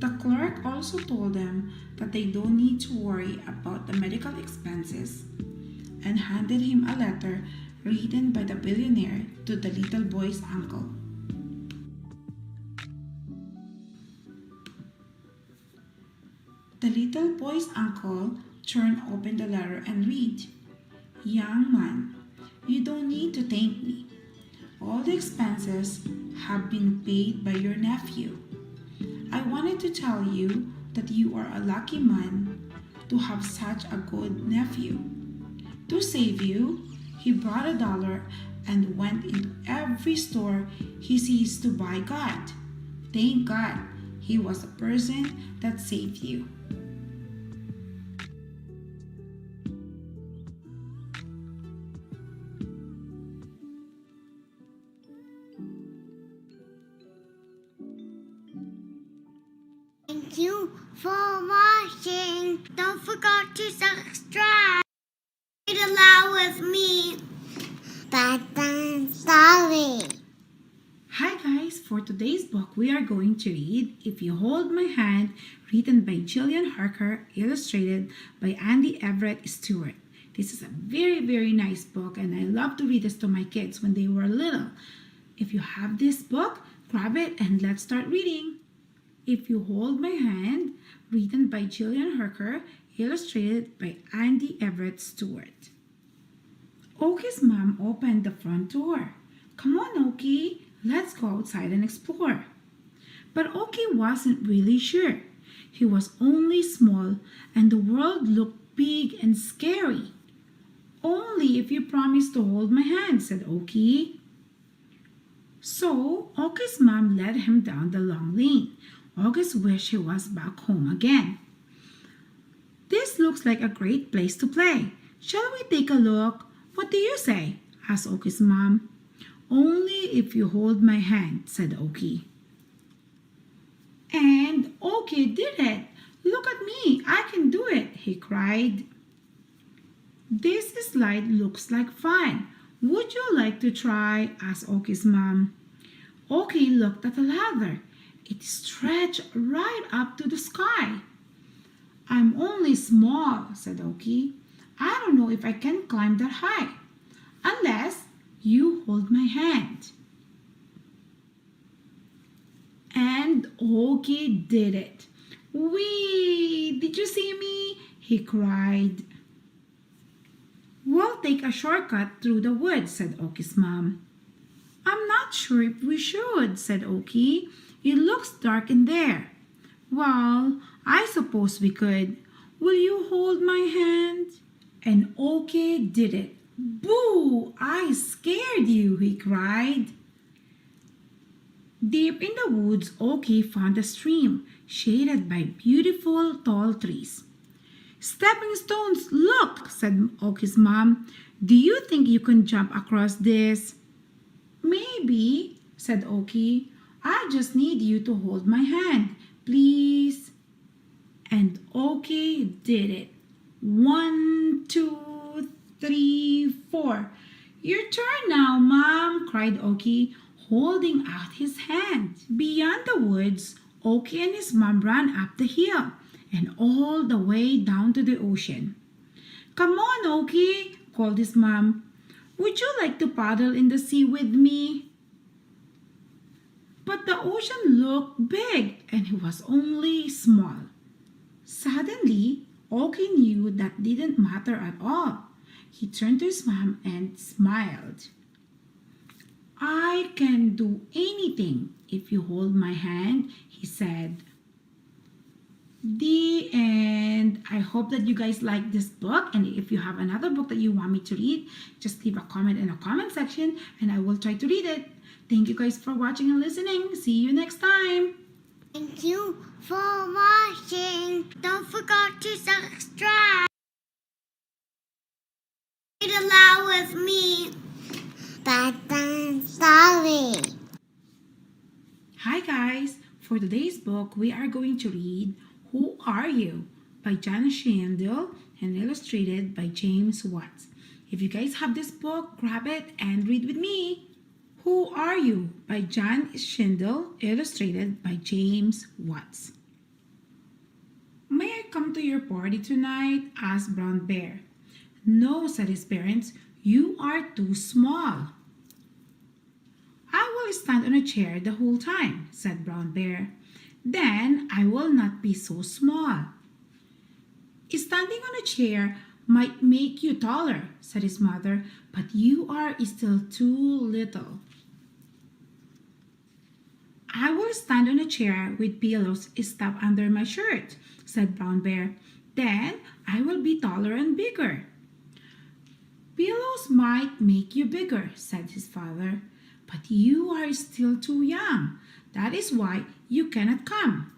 [SPEAKER 1] The clerk also told them that they don't need to worry about the medical expenses and handed him a letter written by the billionaire to the little boy's uncle. The little boy's uncle turned open the letter and read, "Young man, you don't need to thank me. All the expenses have been paid by your nephew. I wanted to tell you that you are a lucky man to have such a good nephew. To save you, he brought $1 and went into every store he sees to buy God. Thank God he was the person that saved you."
[SPEAKER 2] Thank you for watching. Don't forget to subscribe. Read aloud with me. Bedtime story.
[SPEAKER 1] Hi guys, for today's book we are going to read If You Hold My Hand, written by Jillian Harker, illustrated by Andy Everett Stewart. This is a very nice book and I love to read this to my kids when they were little. If you have this book, grab it and let's start reading. If You Hold My Hand, written by Jillian Harker, illustrated by Andy Everett Stewart. Oki's mom opened the front door. "Come on, Oki, let's go outside and explore." But Oki wasn't really sure. He was only small and the world looked big and scary. "Only if you promise to hold my hand," said Oki. So Oki's mom led him down the long lane. Oki wished he was back home again. "This looks like a great place to play. Shall we take a look? What do you say?" asked Oki's mom. "Only if you hold my hand," said Oki. And Oki did it. "Look at me, I can do it," he cried. "This slide looks like fun. Would you like to try?" asked Oki's mom. Oki looked at the ladder. It stretched right up to the sky. "I'm only small," said Oki. "I don't know if I can climb that high. Unless you hold my hand." And Oki did it. "Whee! Did you see me?" he cried. "We'll take a shortcut through the woods," said Oki's mom. "I'm not sure if we should," said Oki. "It looks dark in there." "Well, I suppose we could. Will you hold my hand?" And Oki did it. "Boo! I scared you," he cried. Deep in the woods, Oki found a stream shaded by beautiful tall trees. "Stepping stones, look," said Oki's mom. "Do you think you can jump across this?" "Maybe," said Oki. "I just need you to hold my hand, please." And Oki did it. 1, 2, 3, 4. "Your turn now, Mom," cried Oki, holding out his hand. Beyond the woods, Oki and his mom ran up the hill and all the way down to the ocean. Come on, Oki, called his mom. Would you like to paddle in the sea with me? But the ocean looked big and he was only small. Suddenly, Oki knew that didn't matter at all. He turned to his mom and smiled. I can do anything if you hold my hand, he said. The end. I hope that you guys like this book, and if you have another book that you want me to read, just leave a comment in the comment section and I will try to read it. Thank you guys for watching and listening. See you next time.
[SPEAKER 2] Thank you for watching. Don't forget to subscribe. Read aloud with me. Bedtime story.
[SPEAKER 1] Hi guys. For today's book, we are going to read Who Are You by John Shindle and illustrated by James Watts. If you guys have this book, grab it and read with me. Who Are You by John Shindle, illustrated by James Watts. May I come to your party tonight? Asked Brown Bear. No, said his parents, you are too small. I will stand on a chair the whole time, said Brown Bear. Then I will not be so small. Standing on a chair might make you taller, said his mother, but you are still too little. I will stand on a chair with pillows stuffed under my shirt, said Brown Bear. Then I will be taller and bigger. Pillows might make you bigger, said his father, but you are still too young. That is why you cannot come.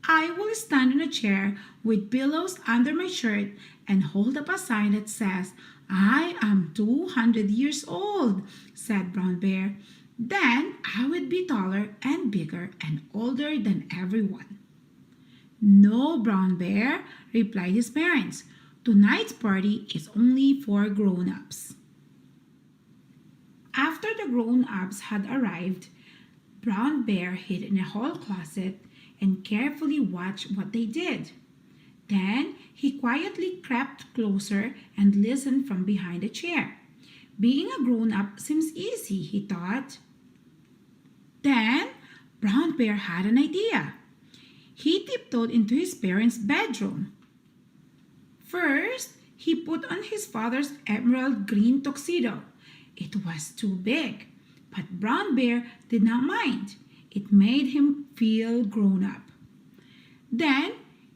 [SPEAKER 1] I will stand on a chair with pillows under my shirt and hold up a sign that says, I am 200 years old, said Brown Bear. Then I would be taller and bigger and older than everyone. No, Brown Bear, replied his parents. Tonight's party is only for grown-ups. After the grown-ups had arrived, Brown Bear hid in a hall closet and carefully watched what they did. Then he quietly crept closer and listened from behind a chair. Being a grown-up seems easy, he thought. Then Brown Bear had an idea. He tiptoed into his parents' bedroom. First, he put on his father's emerald green tuxedo. It was too big, but Brown Bear did not mind. It made him feel grown up. Then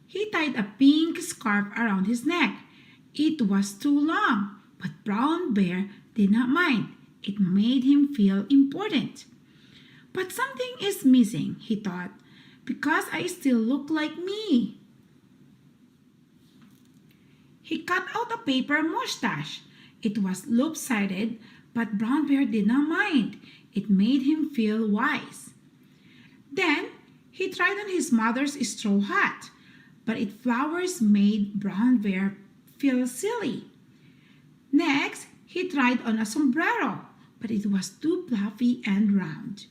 [SPEAKER 1] he tied a pink scarf around his neck. It was too long, but Brown Bear did not mind. It made him feel important. But something is missing, he thought, because I still look like me. He cut out a paper mustache. It was lopsided, but Brown Bear did not mind. It made him feel wise. Then he tried on his mother's straw hat, but its flowers made Brown Bear feel silly. Next, he tried on a sombrero, but it was too fluffy and round.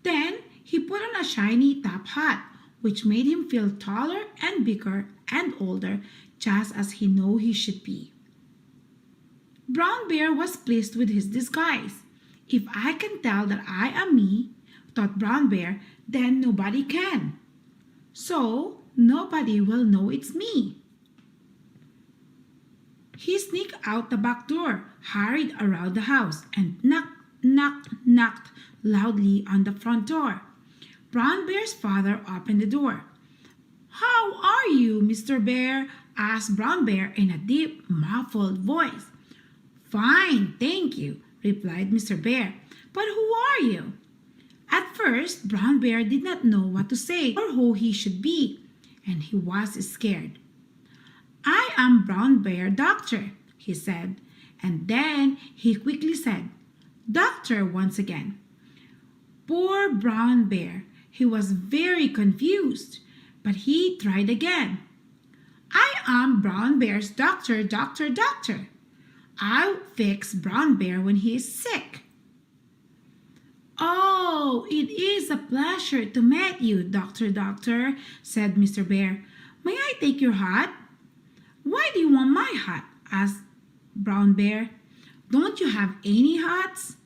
[SPEAKER 1] Then he put on a shiny top hat, which made him feel taller and bigger and older, just as he knew he should be. Brown Bear was pleased with his disguise. If I can tell that I am me, thought Brown Bear, then nobody can. So nobody will know it's me. He sneaked out the back door, hurried around the house, and knocked loudly on the front door. Brown Bear's father opened the door. How are you, Mr. Bear? Asked Brown Bear in a deep, muffled voice. Fine, thank you, replied Mr. Bear. But who are you? At first, Brown Bear did not know what to say or who he should be, and he was scared. I am Brown Bear Doctor, he said, and then he quickly said, Doctor once again. Poor Brown Bear, he was very confused, but he tried again. I am Brown Bear's doctor. I'll fix Brown Bear when he is sick. Oh, it is a pleasure to meet you, Doctor, said Mr. Bear. May I take your hat? Why do you want my hat? Asked Brown Bear. Don't you have any hats?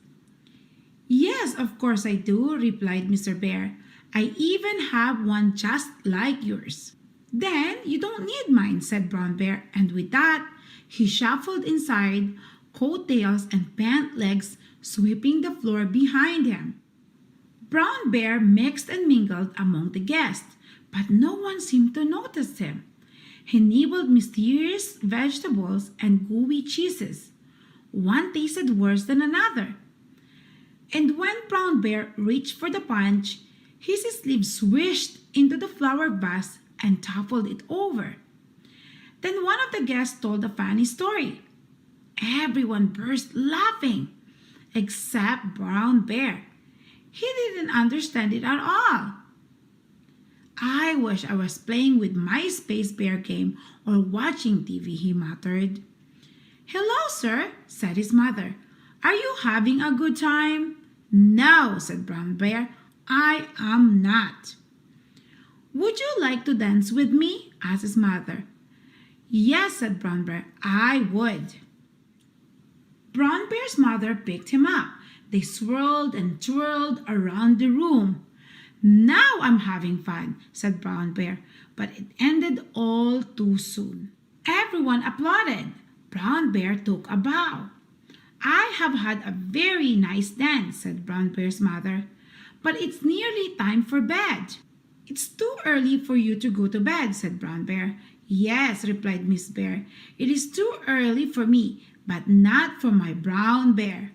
[SPEAKER 1] Yes, of course I do, replied Mr. Bear. I even have one just like yours. Then you don't need mine, said Brown Bear, and with that, he shuffled inside, coattails and pant legs sweeping the floor behind him. Brown Bear mixed and mingled among the guests, but no one seemed to notice him. He nibbled mysterious vegetables and gooey cheeses. One tasted worse than another. And when Brown Bear reached for the punch, his sleeve swished into the flower vase and toppled it over. Then one of the guests told a funny story. Everyone burst laughing, except Brown Bear. He didn't understand it at all. I wish I was playing with my Space Bear game or watching TV, he muttered. Hello, sir, said his mother. Are you having a good time? No, said Brown Bear. I am not. Would you like to dance with me? Asked his mother. Yes, said Brown Bear, I would. Brown Bear's mother picked him up. They swirled and twirled around the room. Now I'm having fun, said Brown Bear, but it ended all too soon. Everyone applauded. Brown Bear took a bow. I have had a very nice dance, said Brown Bear's mother, but it's nearly time for bed. It's too early for you to go to bed, said Brown Bear. Yes, replied Miss Bear, it is too early for me, but not for my Brown Bear.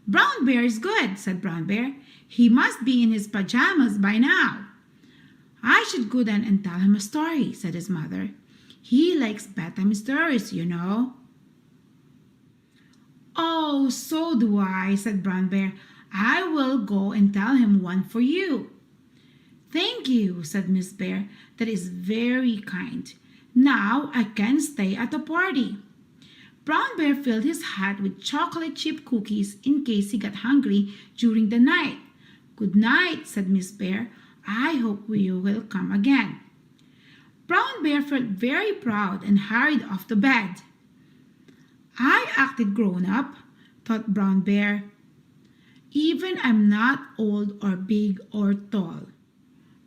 [SPEAKER 1] Brown Bear is good, said Brown Bear. He must be in his pajamas by now. I should go then and tell him a story, said his mother. He likes bedtime stories, you know. Oh, so do I, said Brown Bear. I will go and tell him one for you. Thank you, said Miss Bear. That is very kind. Now I can stay at the party. Brown Bear filled his hat with chocolate chip cookies in case he got hungry during the night. Good night, said Miss Bear. I hope you will come again. Brown Bear felt very proud and hurried off to bed. I acted grown up, thought Brown Bear. Even I'm not old or big or tall.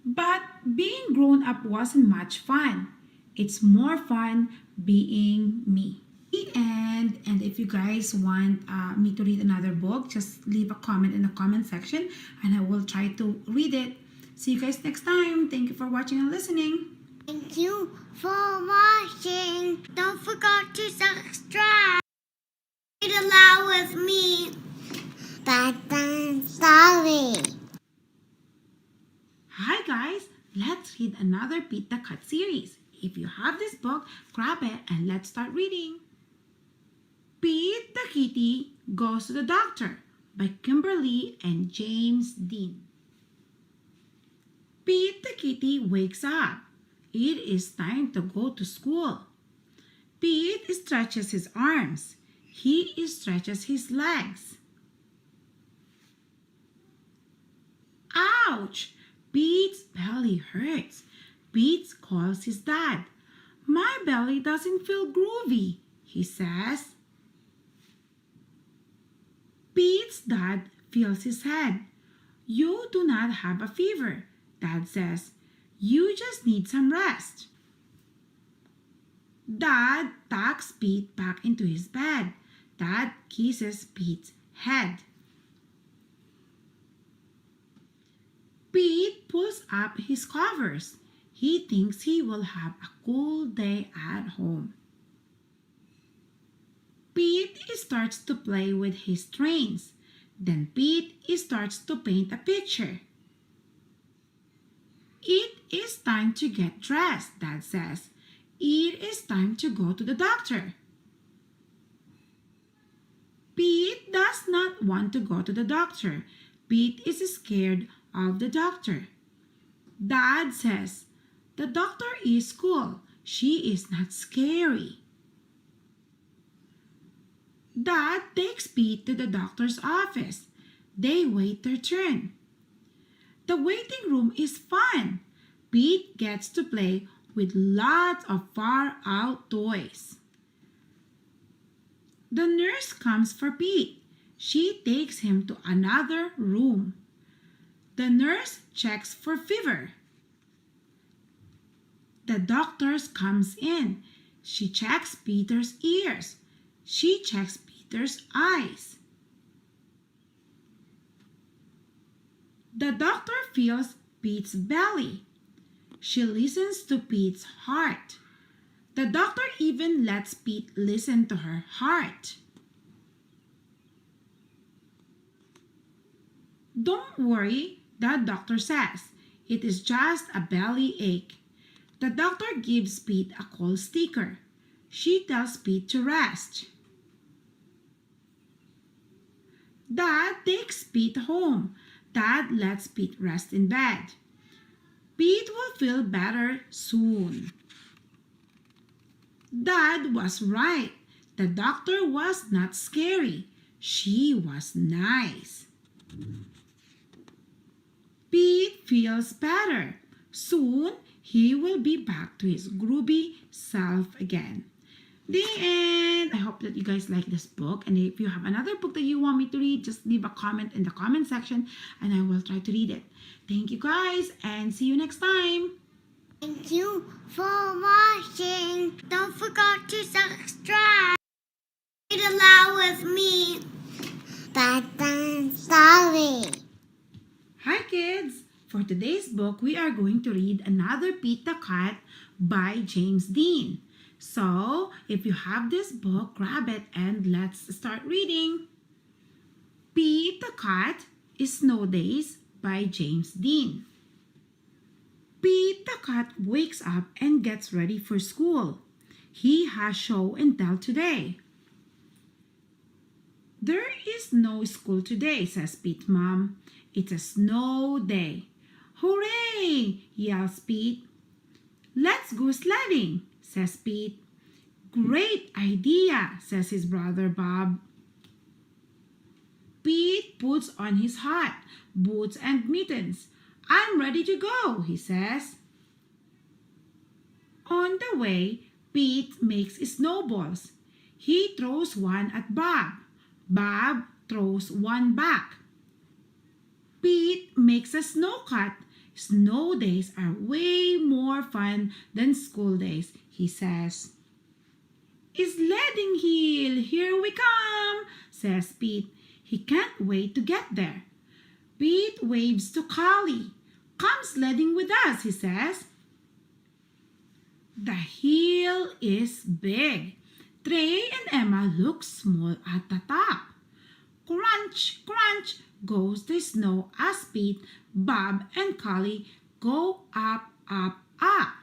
[SPEAKER 1] But being grown up wasn't much fun. It's more fun being me. The end. And if you guys want me to read another book, just leave a comment in the comment section and I will try to read it. See you guys next time. Thank you for watching and listening.
[SPEAKER 2] Thank you for watching. Don't forget to subscribe. Read aloud with me. Bedtime story.
[SPEAKER 1] Hi guys, let's read another Pete the Cat series. If you have this book, grab it and let's start reading. Pete the Kitty Goes to the Doctor by Kimberly and James Dean. Pete the Kitty wakes up. It is time to go to school. Pete stretches his arms. He stretches his legs. Ouch! Pete's belly hurts. Pete calls his dad. My belly doesn't feel groovy, he says. Pete's dad feels his head. You do not have a fever, Dad says. You just need some rest. Dad tucks Pete back into his bed. Dad kisses Pete's head. Pete pulls up his covers. He thinks he will have a cool day at home. Pete starts to play with his trains. Then Pete starts to paint a picture. It is time to get dressed, Dad says. It is time to go to the doctor. Pete does not want to go to the doctor. Pete is scared of the doctor. Dad says, the doctor is cool. She is not scary. Dad takes Pete to the doctor's office. They wait their turn. The waiting room is fun. Pete gets to play with lots of far-out toys. The nurse comes for Pete. She takes him to another room. The nurse checks for fever. The doctor comes in. She checks Peter's ears. She checks Peter's eyes. The doctor feels Pete's belly. She listens to Pete's heart. The doctor even lets Pete listen to her heart. Don't worry, the doctor says. It is just a belly ache. The doctor gives Pete a cold sticker. She tells Pete to rest. Dad takes Pete home. Dad lets Pete rest in bed. Pete will feel better soon. Dad was right. The doctor was not scary. She was nice. Pete feels better. Soon, he will be back to his groovy self again. The end. I hope that you guys like this book. And if you have another book that you want me to read, just leave a comment in the comment section and I will try to read it. Thank you guys and see you next time.
[SPEAKER 2] Thank you for watching. Don't forget to subscribe. Read aloud with me. Bedtime story.
[SPEAKER 1] Hi kids! For today's book, we are going to read another Pete the Cat by James Dean. So, if you have this book, grab it and let's start reading. Pete the Cat is Snow Days by James Dean. Pete the Cat wakes up and gets ready for school. He has show and tell today. There is no school today, says Pete's mom. It's a snow day. Hooray! Yells Pete. Let's go sledding, says Pete. Great idea, says his brother Bob. Pete puts on his hat, boots and mittens. I'm ready to go, he says. On the way, Pete makes snowballs. He throws one at Bob. Bob throws one back. Pete makes a snow cat. Snow days are way more fun than school days, he says. Sledding Hill, here we come, says Pete. He can't wait to get there. Pete waves to Collie. Come sledding with us, he says. The hill is big. Trey and Emma look small at the top. Crunch, crunch goes the snow as Pete, Bob, and Collie go up, up, up.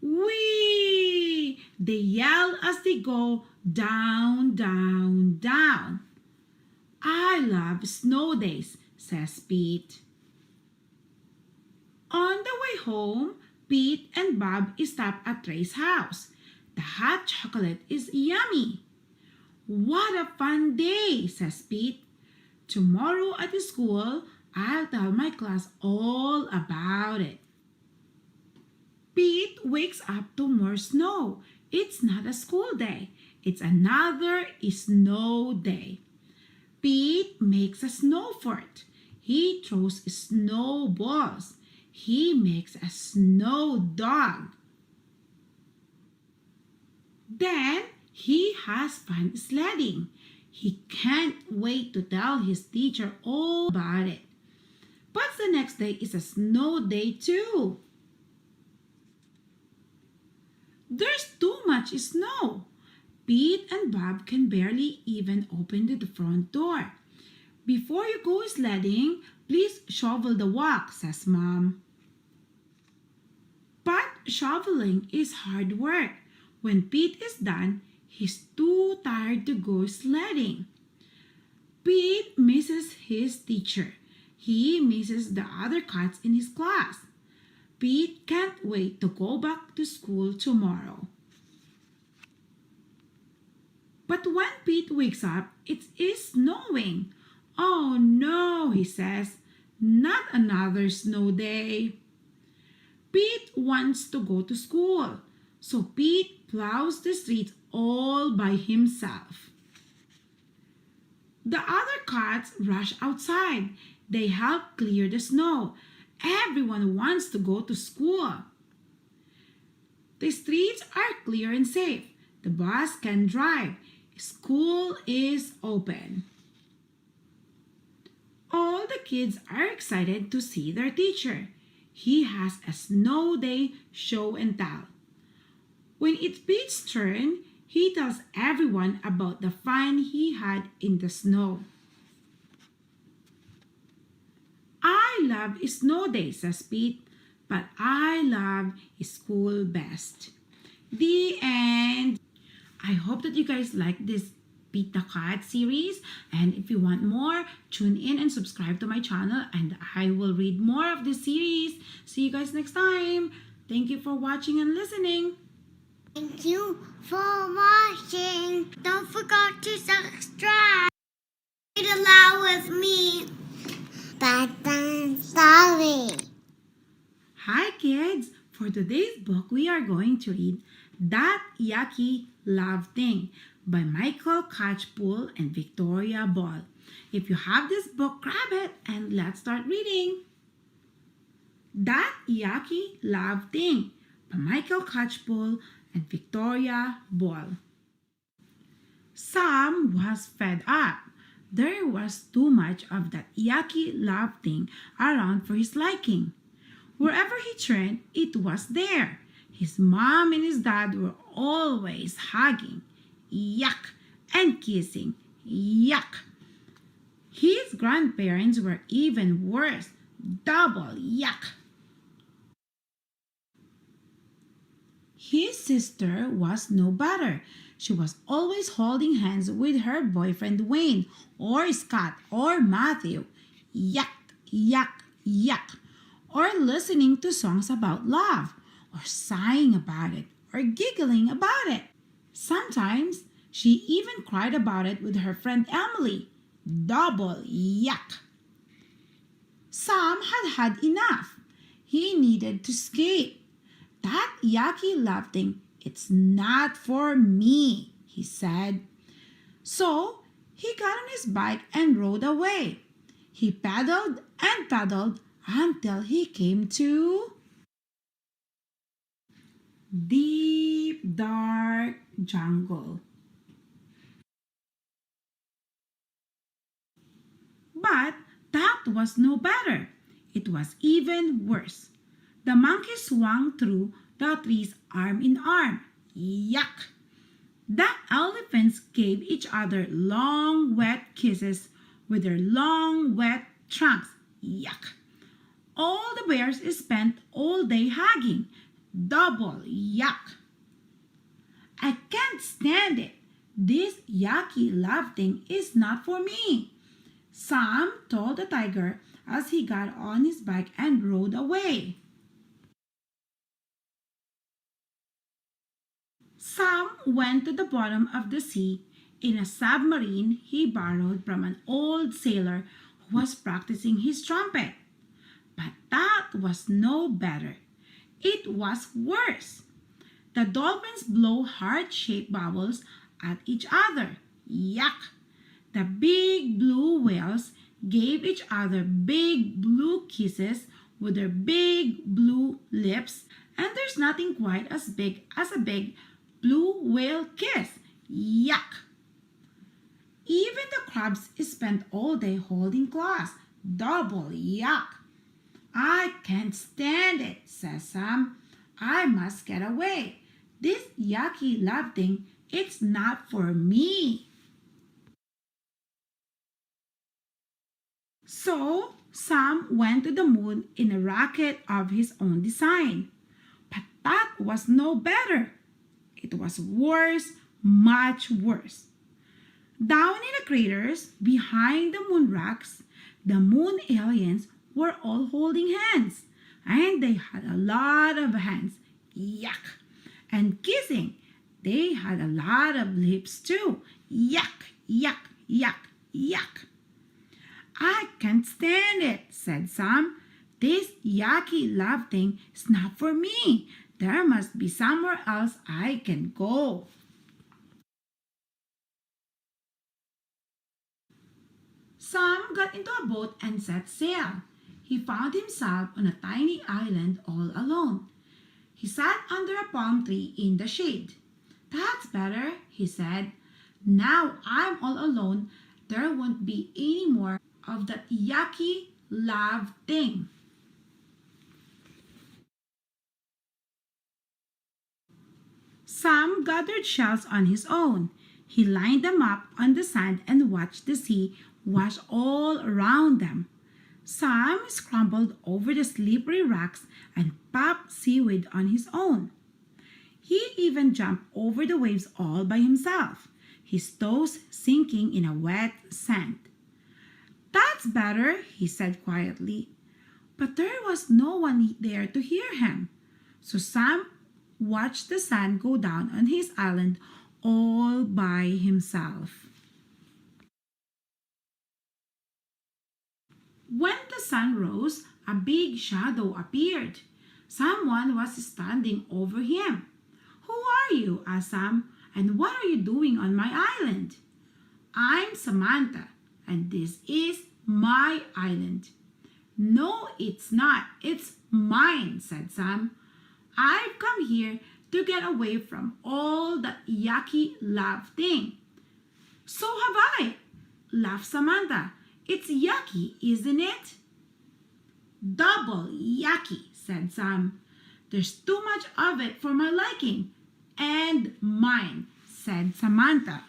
[SPEAKER 1] Whee! They yell as they go down, down, down. I love snow days, says Pete. On the way home, Pete and Bob stop at Trey's house. The hot chocolate is yummy. What a fun day, says Pete. Tomorrow at school, I'll tell my class all about it. Pete wakes up to more snow. It's not a school day. It's another snow day. Pete makes a snow fort. He throws snowballs. He makes a snow dog. Then he has fun sledding. He can't wait to tell his teacher all about it. But the next day is a snow day too. There's too much snow. Pete and Bob can barely even open the front door. Before you go sledding, please shovel the walk, says Mom. But shoveling is hard work. When Pete is done, he's too tired to go sledding. Pete misses his teacher. He misses the other cats in his class. Pete can't wait to go back to school tomorrow. But when Pete wakes up, it is snowing. Oh no, he says, not another snow day. Pete wants to go to school, so Pete plows the streets all by himself. The other cats rush outside. They help clear the snow. Everyone wants to go to school. The streets are clear and safe. The bus can drive. School is open. All the kids are excited to see their teacher. He has a snow day show and tell. When it's Pete's turn, he tells everyone about the fun he had in the snow. I love snow days, says Pete, but I love school best. The end. I hope that you guys like this Pete the Cat series, and if you want more, tune in and subscribe to my channel and I will read more of this series. See you guys next time. Thank you for watching and listening.
[SPEAKER 2] Thank you for watching. Don't forget to subscribe. Read aloud with me. Bedtime story.
[SPEAKER 1] Hi kids! For today's book, we are going to read That Yucky Love Thing by Michael Catchpole and Victoria Ball. If you have this book, grab it and let's start reading. That Yucky Love Thing by Michael Catchpole and Victoria Ball. Sam was fed up. There was too much of that yucky love thing around for his liking. Wherever he turned, it was there. His mom and his dad were always hugging, yuck, and kissing, yuck. His grandparents were even worse, double yuck. His sister was no better. She was always holding hands with her boyfriend Wayne, or Scott, or Matthew. Yuck, yuck, yuck. Or listening to songs about love, or sighing about it, or giggling about it. Sometimes she even cried about it with her friend Emily. Double yuck. Sam had had enough. He needed to escape. That yucky love thing, it's not for me, he said. So he got on his bike and rode away. He pedaled and pedaled until he came to deep, dark jungle. But that was no better. It was even worse. The monkeys swung through the trees arm in arm. Yuck! The elephants gave each other long, wet kisses with their long, wet trunks. Yuck! All the bears spent all day hugging. Double yuck! I can't stand it. This yucky love thing is not for me, Sam told the tiger as he got on his bike and rode away. Sam went to the bottom of the sea in a submarine he borrowed from an old sailor who was practicing his trumpet. But that was no better. It was worse. The dolphins blow heart-shaped bubbles at each other. Yuck! The big blue whales gave each other big blue kisses with their big blue lips, and there's nothing quite as big as a big blue whale kiss. Yuck! Even the crabs spent all day holding claws. Double yuck! I can't stand it, says Sam. I must get away. This yucky love thing, it's not for me. So Sam went to the moon in a rocket of his own design. But that was no better. It was worse, much worse. Down in the craters behind the moon rocks, the moon aliens were all holding hands. And they had a lot of hands. Yuck! And kissing. They had a lot of lips too. Yuck, yuck, yuck, yuck. I can't stand it, said Sam. This yucky love thing is not for me. There must be somewhere else I can go. Sam got into a boat and set sail. He found himself on a tiny island all alone. He sat under a palm tree in the shade. "That's better," he said. "Now I'm all alone. There won't be any more of that yucky love thing." Sam gathered shells on his own. He lined them up on the sand and watched the sea wash all around them. Sam scrambled over the slippery rocks and popped seaweed on his own. He even jumped over the waves all by himself, his toes sinking in a wet sand. "That's better," he said quietly. But there was no one there to hear him. So Sam watched the sun go down on his island all by himself. When the sun rose, a big shadow appeared. Someone was standing over him. "Who are you?" asked Sam, "and what are you doing on my island?" "I'm Samantha, and this is my island." "No, it's not. It's mine," said Sam. "I've come here to get away from all that yucky love thing." "So have I," laughed Samantha. "It's yucky, isn't it?" "Double yucky," said Sam. "There's too much of it for my liking." "And mine," said Samantha.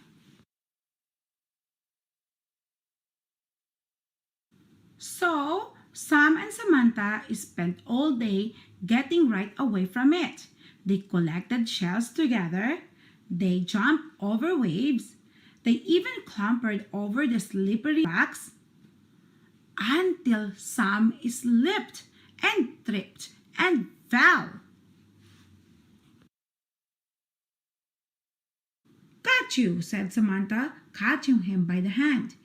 [SPEAKER 1] So Sam and Samantha spent all day getting right away from it. They collected shells together. They jumped over waves. They even clambered over the slippery rocks until Sam slipped and tripped and fell. "Got you," said Samantha, catching him by the hand.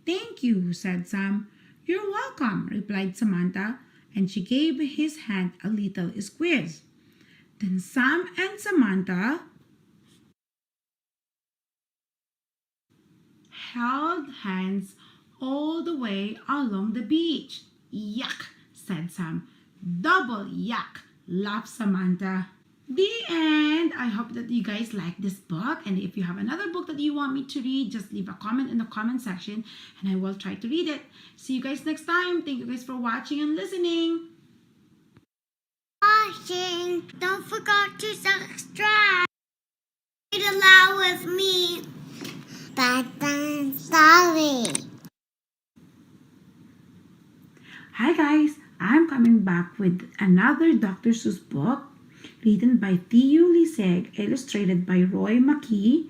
[SPEAKER 1] "Thank you," said Sam. "You're welcome," replied Samantha, and she gave his hand a little squeeze. Then Sam and Samantha held hands all the way along the beach. "Yuck," said Sam. "Double yuck," laughed Samantha. The end. I hope that you guys like this book, and if you have another book that you want me to read, just leave a comment in the comment section and I will try to read it. See you guys next time. Thank you guys for watching and listening.
[SPEAKER 2] Don't forget to subscribe. Read aloud with me. Bedtime story.
[SPEAKER 1] Hi guys, I'm coming back with another Dr. Seuss book written by Theo Liseg, illustrated by Roy McKee,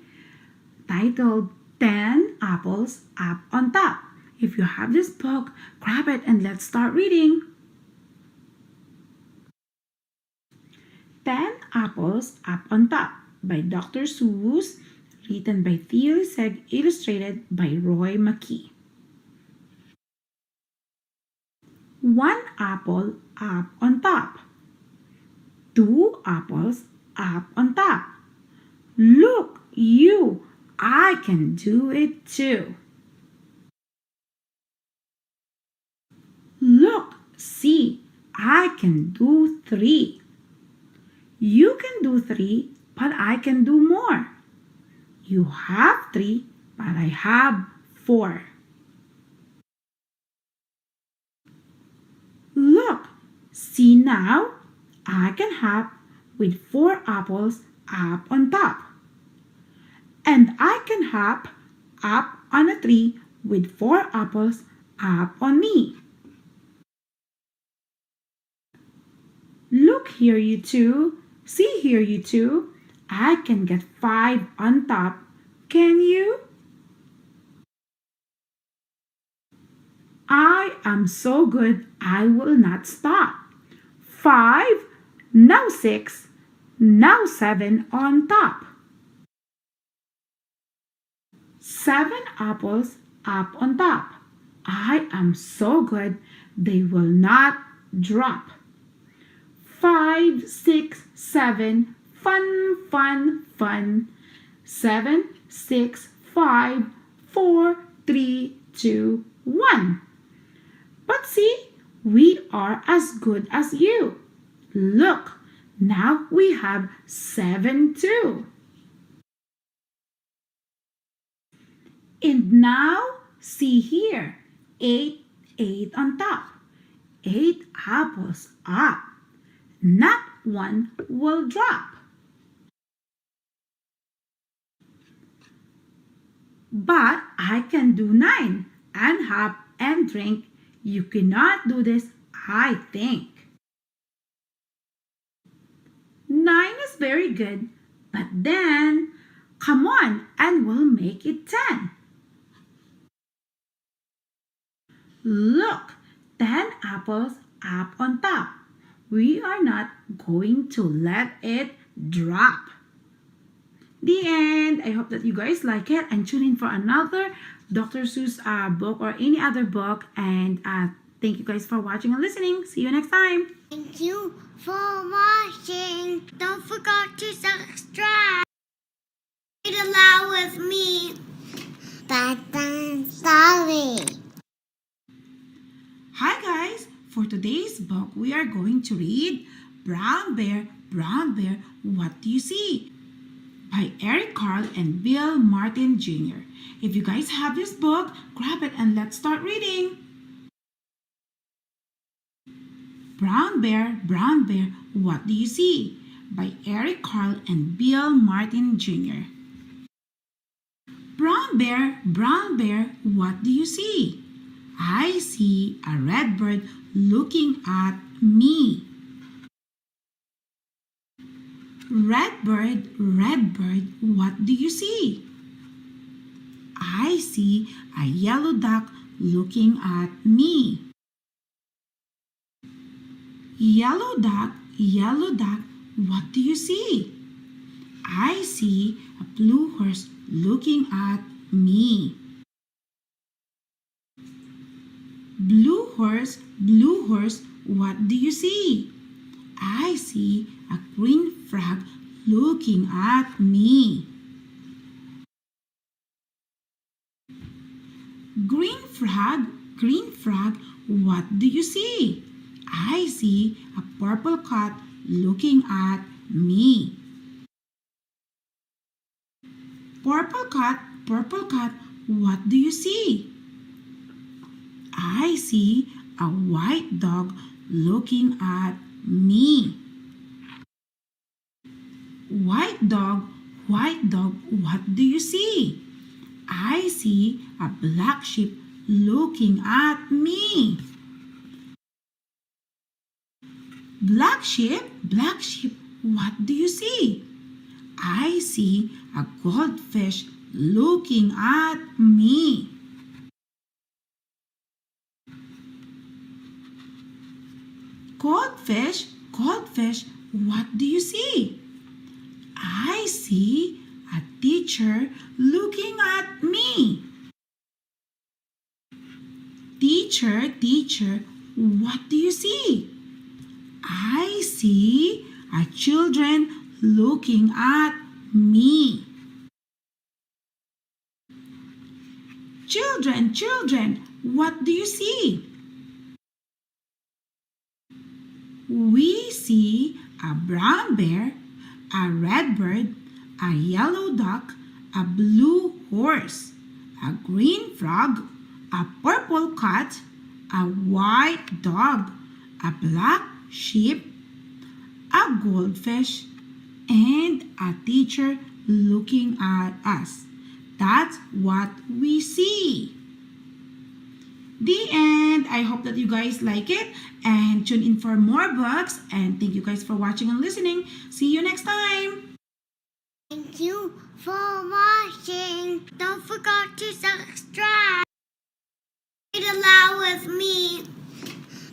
[SPEAKER 1] titled 10 Apples Up on Top. If you have this book, grab it and let's start reading. 10 Apples Up on Top by Dr. Seuss, written by Theo Liseg, illustrated by Roy McKee. 1 apple up on top. 2 apples up on top. Look, you, I can do it too. Look, see, I can do 3. You can do 3, but I can do more. You have 3, but I have 4. Look, see now, I can hop with 4 apples up on top. And I can hop up on a tree with 4 apples up on me. Look here, you two. See here, you two. I can get 5 on top. Can you? I am so good, I will not stop. 5, now 6, now 7 on top. 7 apples up on top. I am so good, they will not drop. 5, 6, 7, fun, fun, fun. 7, 6, 5, 4, 3, 2, 1. But see, we are as good as you. Look, now we have 7 too. And now, see here, 8 on top. 8 apples up. Not one will drop. But I can do 9 and hop and drink. You cannot do this, I think. 9 is very good, but then, come on and we'll make it 10. Look, 10 apples up on top. We are not going to let it drop. The end. I hope that you guys like it and tune in for another Dr. Seuss book or any other book. And thank you guys for watching and listening. See you next time.
[SPEAKER 2] Thank you for watching. Don't forget to subscribe. Read aloud with me. Bedtime story.
[SPEAKER 1] Hi guys. For today's book, we are going to read Brown Bear, What Do You See? By Eric Carle and Bill Martin Jr. If you guys have this book, grab it and let's start reading. Brown Bear, What Do You See? By Eric Carle and Bill Martin Jr. Brown Bear, what do you see? I see a red bird looking at me. Red bird, what do you see? I see a yellow duck looking at me. Yellow duck, what do you see? I see a blue horse looking at me. Blue horse, what do you see? I see a green frog looking at me. Green frog, what do you see? I see a purple cat looking at me. Purple cat, what do you see? I see a white dog looking at me. White dog, what do you see? I see a black sheep looking at me. Black sheep, what do you see? I see a goldfish looking at me. Goldfish, what do you see? I see a teacher looking at me. Teacher, what do you see? I see a children looking at me. Children, what do you see? We see a brown bear, a red bird, a yellow duck, a blue horse, a green frog, a purple cat, a white dog, a black sheep, a goldfish, and a teacher looking at us. That's what we see. The end. I hope that you guys like it and tune in for more books. And thank you guys for watching and listening. See you next time.
[SPEAKER 2] Thank you for watching. Don't forget to subscribe. Read aloud with me.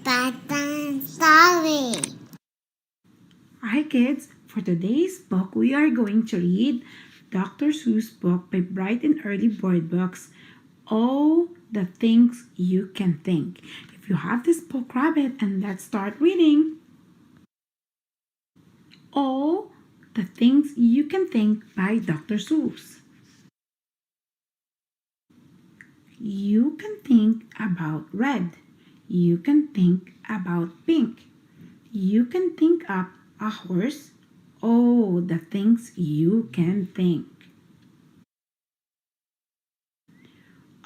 [SPEAKER 2] Bedtime story.
[SPEAKER 1] Hi kids. For today's book, we are going to read Dr. Seuss book by Bright and Early Board Books. All the Things You Can Think. If you have this book, grab it and let's start reading. All the Things You Can Think by Dr. Seuss. You can think about red. You can think about pink. You can think up a horse. Oh, the things you can think.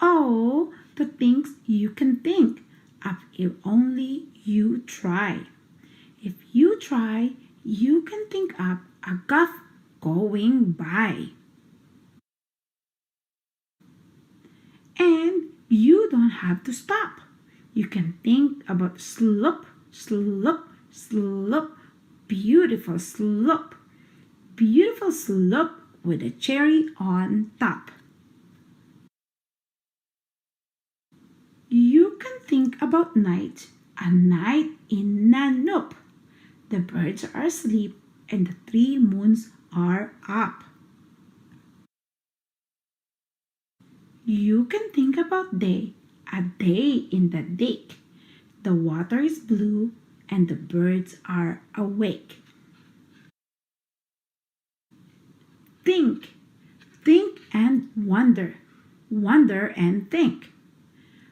[SPEAKER 1] Oh, the things you can think of if only you try. If you try, you can think up a guff going by. And you don't have to stop. You can think about slope, slope, slope, beautiful slope, beautiful slope with a cherry on top. You can think about night, a night in Nanup. The birds are asleep and the 3 moons are up. You can think about day, a day in the lake. The water is blue and the birds are awake. Think, think and wonder, wonder and think.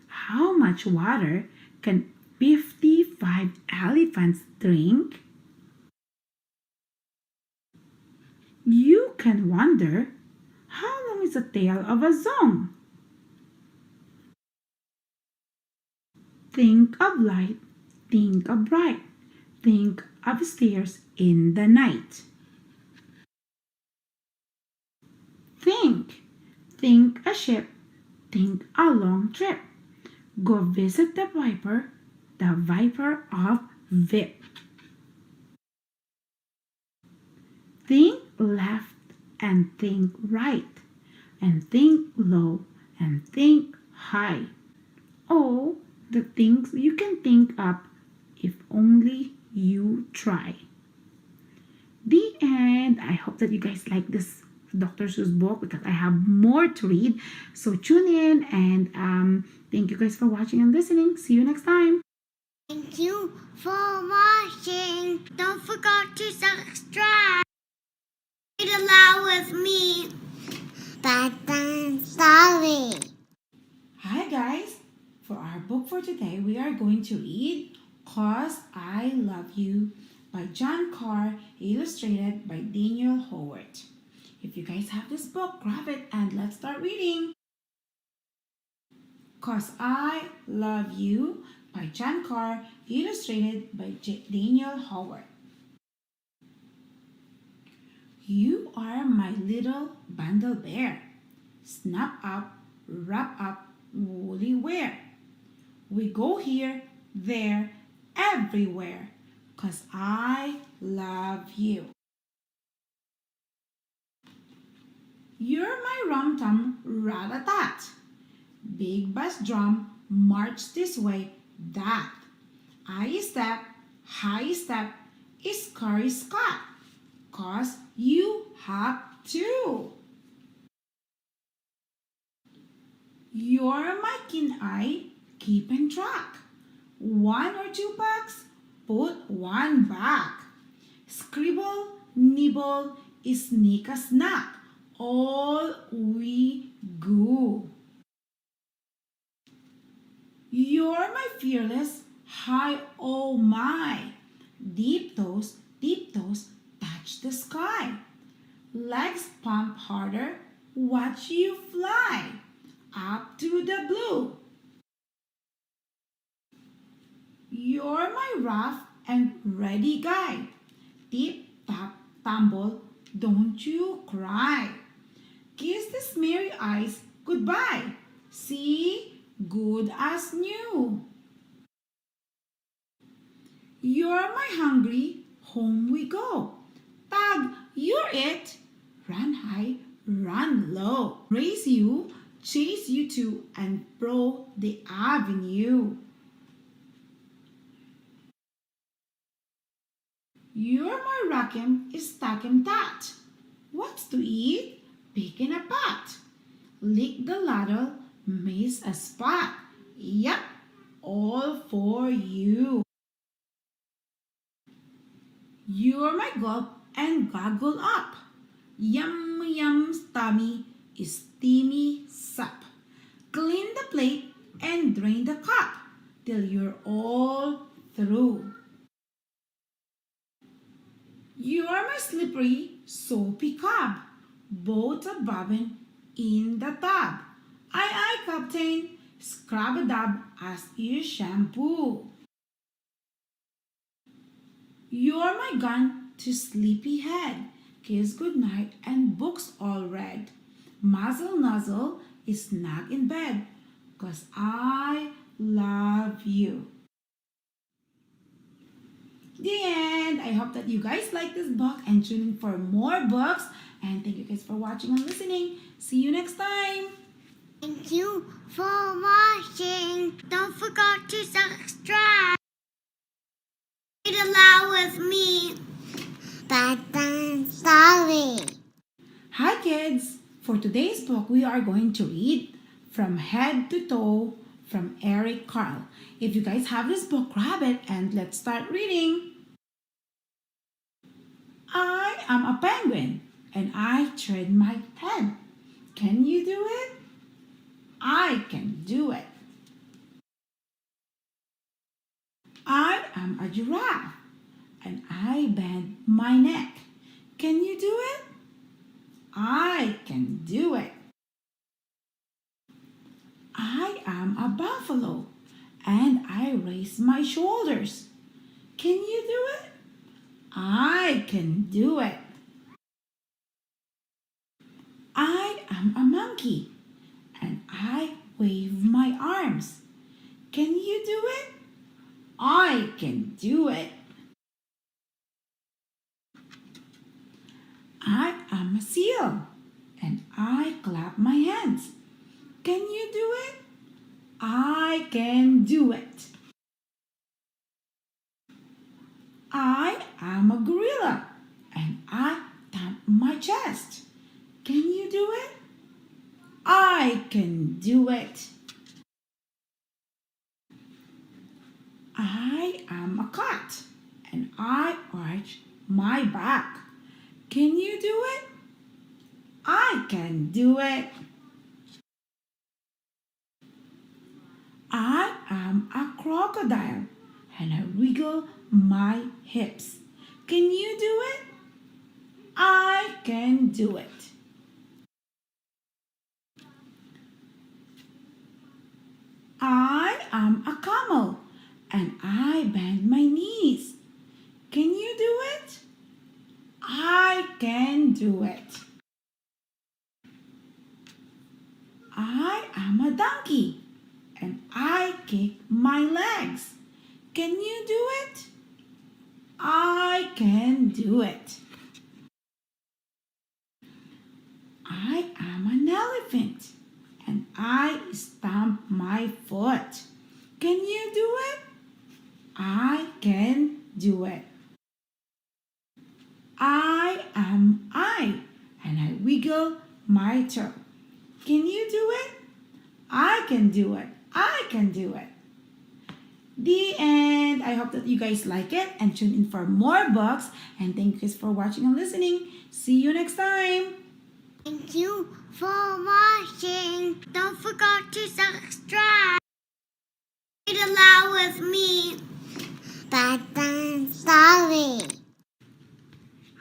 [SPEAKER 1] How much water can 55 elephants drink? You can wonder, how long is the tail of a song? Think of light, think of bright, think of stairs in the night. Think, think a ship, think a long trip. Go visit the viper of Vip. Think left and think right, and think low and think high. Oh, the things you can think up if only you try. The end. I hope that you guys like this Dr. Seuss book because I have more to read. So tune in and thank you guys for watching and listening. See you next time.
[SPEAKER 2] Thank you for watching. Don't forget to subscribe. Read aloud with me. Bedtime story.
[SPEAKER 1] Hi guys. For our book for today, we are going to read 'Cause I Love You by John Carr, illustrated by Daniel Howard. If you guys have this book, grab it and let's start reading. 'Cause I Love You by John Carr, illustrated by Daniel Howard. You are my little bundle bear. Snap up, wrap up, woolly wear. We go here, there, everywhere, 'cause I love you. You're my rum-tum, rat-a-tat. Big bass drum, march this way, that. I step, high step, scurry scott, 'cause you have to. You're my keen eye, keeping track. 1 or 2 bucks, put 1 back. Scribble, nibble, sneak a snack, all we go. You're my fearless, high oh my. Deep toes, touch the sky. Legs pump harder, watch you fly. Up to the blue. You're my rough and ready guide. Tip, tap, tumble, don't you cry. Kiss the smeary eyes goodbye. See, good as new. You're my hungry, home we go. Tag, you're it. Run high, run low. Race you, chase you to and fro the avenue. You're my rackem, stackem tat. What's to eat? Pick in a pot. Lick the ladle, miss a spot. Yep, all for you. You're my gulp and goggle up. Yum, yum, stummy, steamy sup. Clean the plate and drain the cup till you're all through. You are my slippery, soapy cub, both a bobbing in the tub. Aye, aye, Captain, scrub-a-dub as you shampoo. You're my gun to sleepyhead, kiss goodnight and books all read. Muzzle nuzzle is snug in bed, 'cause I love you. The end. I hope that you guys like this book and tune in for more books. And thank you guys for watching and listening. See you next time.
[SPEAKER 2] Thank you for watching. Don't forget to subscribe. Read aloud with me. Bedtime story.
[SPEAKER 1] Hi kids. For today's book, we are going to read From Head to Toe from Eric Carle. If you guys have this book, grab it and let's start reading. I am a penguin and I turn my head. Can you do it? I can do it. I am a giraffe and I bend my neck. Can you do it? I can do it. I am a buffalo and I raise my shoulders. Can you do it? I can do it. I am a monkey and I wave my arms. Can you do it? I can do it. I am a seal and I clap my hands. Can you do it? I can do it. I am a gorilla and I thump my chest. Can you do it? I can do it. I am a cat and I arch my back. Can you do it? I can do it. I am a crocodile and I wiggle my hips. Can you do it? I can do it. I am a camel and I bend my knees. Can you do it? I can do it. I am a donkey and I kick my legs. Can you do it? I can do it. I am an elephant and I stamp my foot. Can you do it? I can do it. I am I and I wiggle my toe. Can you do it? I can do it. I can do it. The end. I hope that you guys like it and tune in for more books. And thank you guys for watching and listening. See you next time.
[SPEAKER 2] Thank you for watching. Don't forget to subscribe. Read aloud with me. Bedtime story.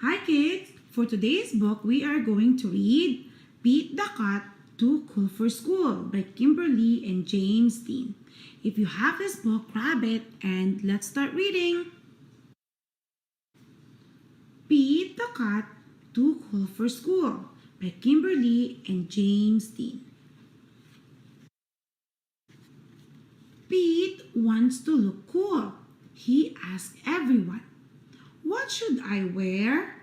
[SPEAKER 1] Hi kids. For today's book, we are going to read Beat the Cat Too Cool for School by Kimberly and James Dean. If you have this book, grab it and let's start reading. Beat the Cat Too Cool for School by Kimberly and James Dean. Pete wants to look cool. He asks everyone, "What should I wear?"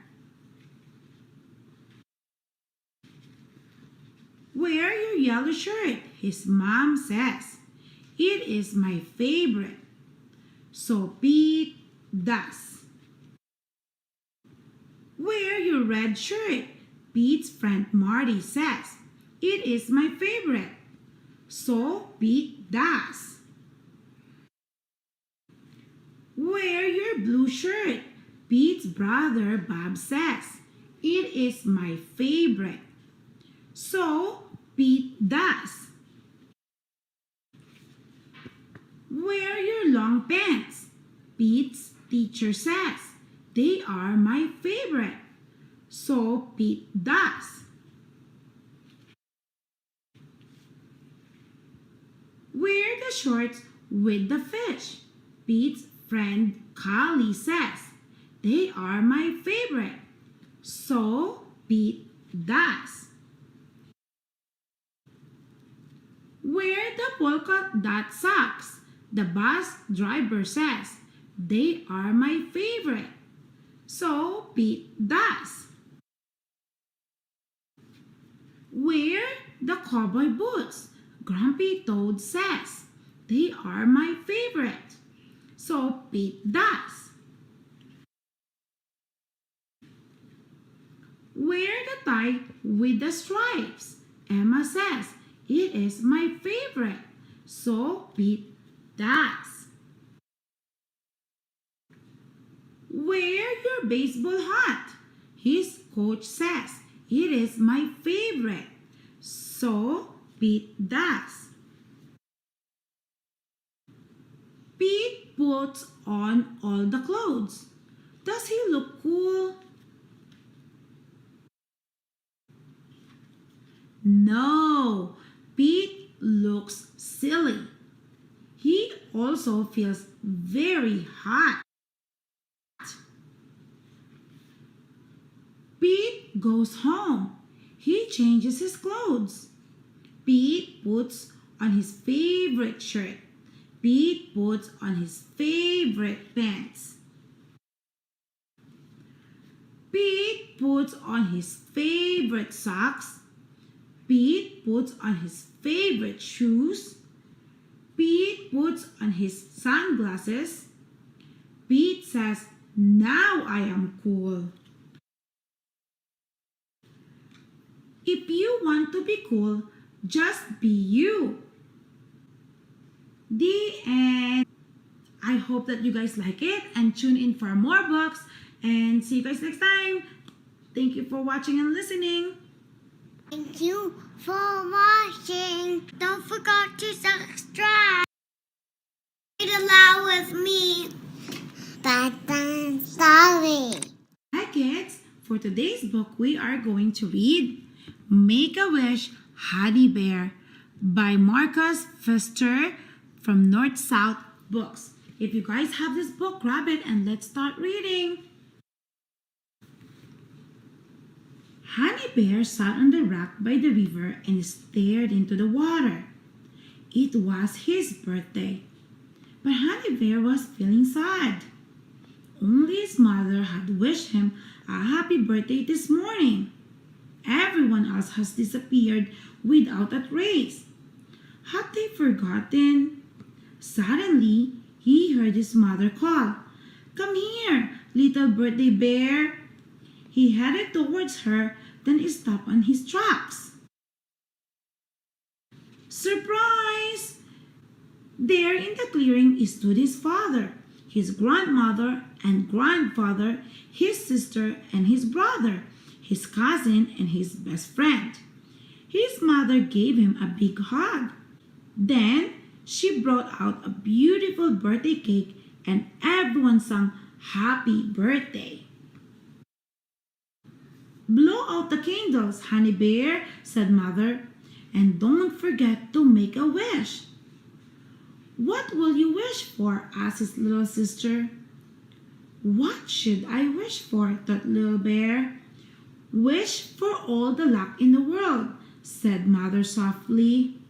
[SPEAKER 1] "Wear your yellow shirt," his mom says. "It is my favorite." So Pete does. "Wear your red shirt," Pete's friend Marty says. "It is my favorite." So Pete does. "Wear your blue shirt," Pete's brother Bob says. "It is my favorite." So Pete does. Wear your long pants. Pete's teacher says they are my favorite. So Pete does. Wear the shorts with the fish. Pete's friend Callie says they are my favorite. So Pete does. Wear the polka dot socks. The bus driver says they are my favorite. So Pete does. Wear the cowboy boots. Grumpy Toad says they are my favorite. So Pete does. Wear the tie with the stripes. Emma says it is my favorite. So Pete does. Wear your baseball hat. His coach says it is my favorite. So Pete does. Pete puts on all the clothes. Does he look cool? No, Pete looks silly. He also feels very hot. Pete goes home. He changes his clothes. Pete puts on his favorite shirt. Pete puts on his favorite pants. Pete puts on his favorite socks. Pete puts on his favorite shoes. Pete puts on his sunglasses. Pete says, "Now I am cool." If you want to be cool, just be you. The end. I hope that you guys like it and tune in for more books. And see you guys next time. Thank you for watching and listening.
[SPEAKER 2] Thank you for watching. Don't forget to subscribe. Read aloud with me. Bedtime story.
[SPEAKER 1] Hi kids, for today's book we are going to read Make a Wish, Honey Bear by Marcus Pfister from North South Books. If you guys have this book, grab it and let's start reading. Honey Bear sat on the rock by the river and stared into the water. It was his birthday, but Honey Bear was feeling sad. Only his mother had wished him a happy birthday this morning. Everyone else has disappeared without a trace. Had they forgotten? Suddenly, he heard his mother call, "Come here, little birthday bear." He headed towards her, then stopped on his tracks. Surprise! There in the clearing stood his father, his grandmother and grandfather, his sister and his brother, his cousin and his best friend. His mother gave him a big hug. Then she brought out a beautiful birthday cake and everyone sang happy birthday. "Blow out the candles, Honey Bear," said Mother, "and don't forget to make a wish." "What will you wish for?" asked his little sister. "What should I wish for?" thought Little Bear. "Wish for all the luck in the world," said Mother softly.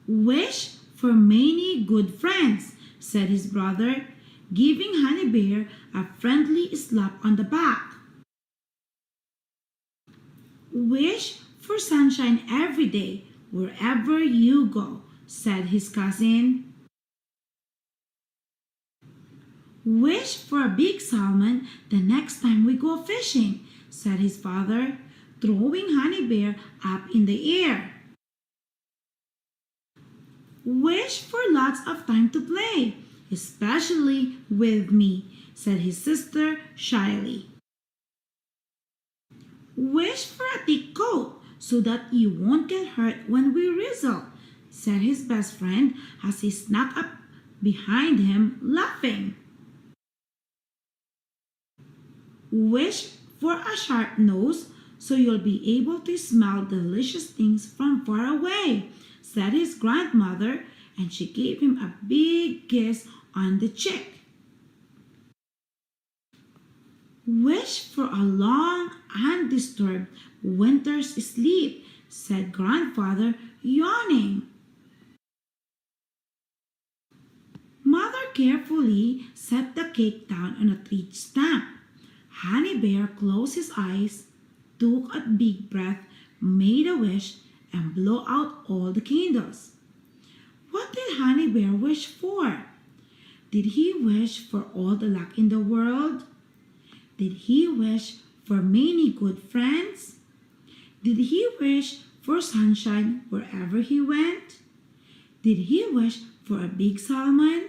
[SPEAKER 1] "Wish for many good friends," said his brother, giving Honey Bear a friendly slap on the back. "Wish for sunshine every day, wherever you go," said his cousin. "Wish for a big salmon the next time we go fishing," said his father, throwing Honey Bear up in the air. "Wish for lots of time to play, especially with me," said his sister shyly. "Wish for a thick coat so that you won't get hurt when we wrestle," said his best friend as he snuck up behind him, laughing. Wish for a sharp nose so you'll be able to smell delicious things from far away, said his grandmother, and she gave him a big kiss on the cheek. Wish for a long, undisturbed winter's sleep, said grandfather, yawning. Mother carefully set the cake down on a tree stump. Honey Bear closed his eyes, took a big breath, made a wish, and blew out all the candles. What did Honey Bear wish for? Did he wish for all the luck in the world? Did he wish for many good friends? Did he wish for sunshine wherever he went? Did he wish for a big salmon?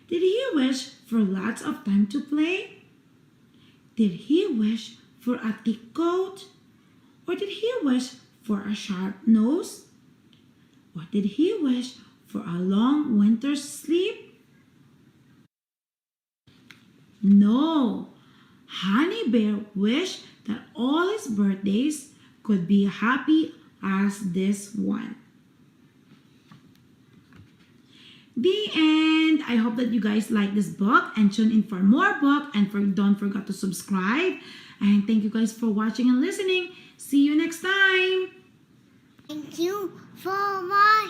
[SPEAKER 1] Did he wish for lots of time to play? Did he wish for a thick coat? Or did he wish for a sharp nose? Or did he wish for a long winter's sleep? No, Honey Bear wished that all his birthdays could be happy as this one. The end. I hope that you guys like this book and tune in for more book, and don't forget to subscribe. And thank you guys for watching and listening. See you next time.
[SPEAKER 2] Thank you for watching.